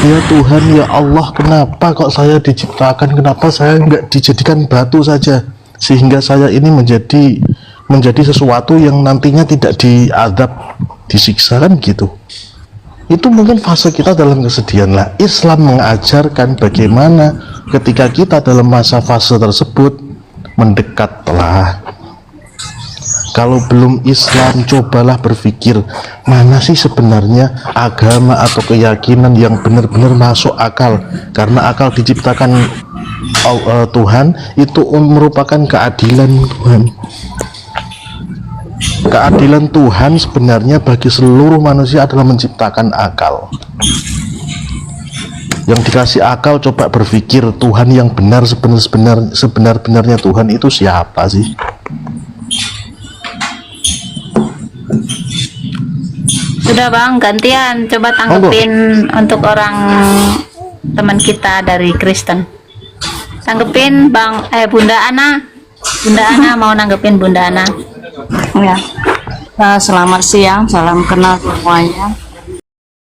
Ya Tuhan, ya Allah, kenapa kok saya diciptakan, kenapa saya nggak dijadikan batu saja sehingga saya ini menjadi sesuatu yang nantinya tidak diadab, disiksa, kan gitu. Itu mungkin fase kita dalam kesedihan lah. Islam mengajarkan bagaimana ketika kita dalam masa fase tersebut mendekatlah. Kalau belum Islam, cobalah berpikir mana sih sebenarnya agama atau keyakinan yang benar-benar masuk akal, karena akal diciptakan Tuhan itu merupakan keadilan Tuhan. Keadilan Tuhan sebenarnya bagi seluruh manusia adalah menciptakan akal. Yang dikasih akal coba berpikir Tuhan yang benar sebenar-benarnya Tuhan itu siapa sih? Sudah Bang, gantian coba tanggepin untuk orang teman kita dari Kristen. Tanggepin Bang, Bunda Ana. Bunda Ana mau nanggepin Bunda Ana. Ya. Selamat siang, salam kenal semuanya.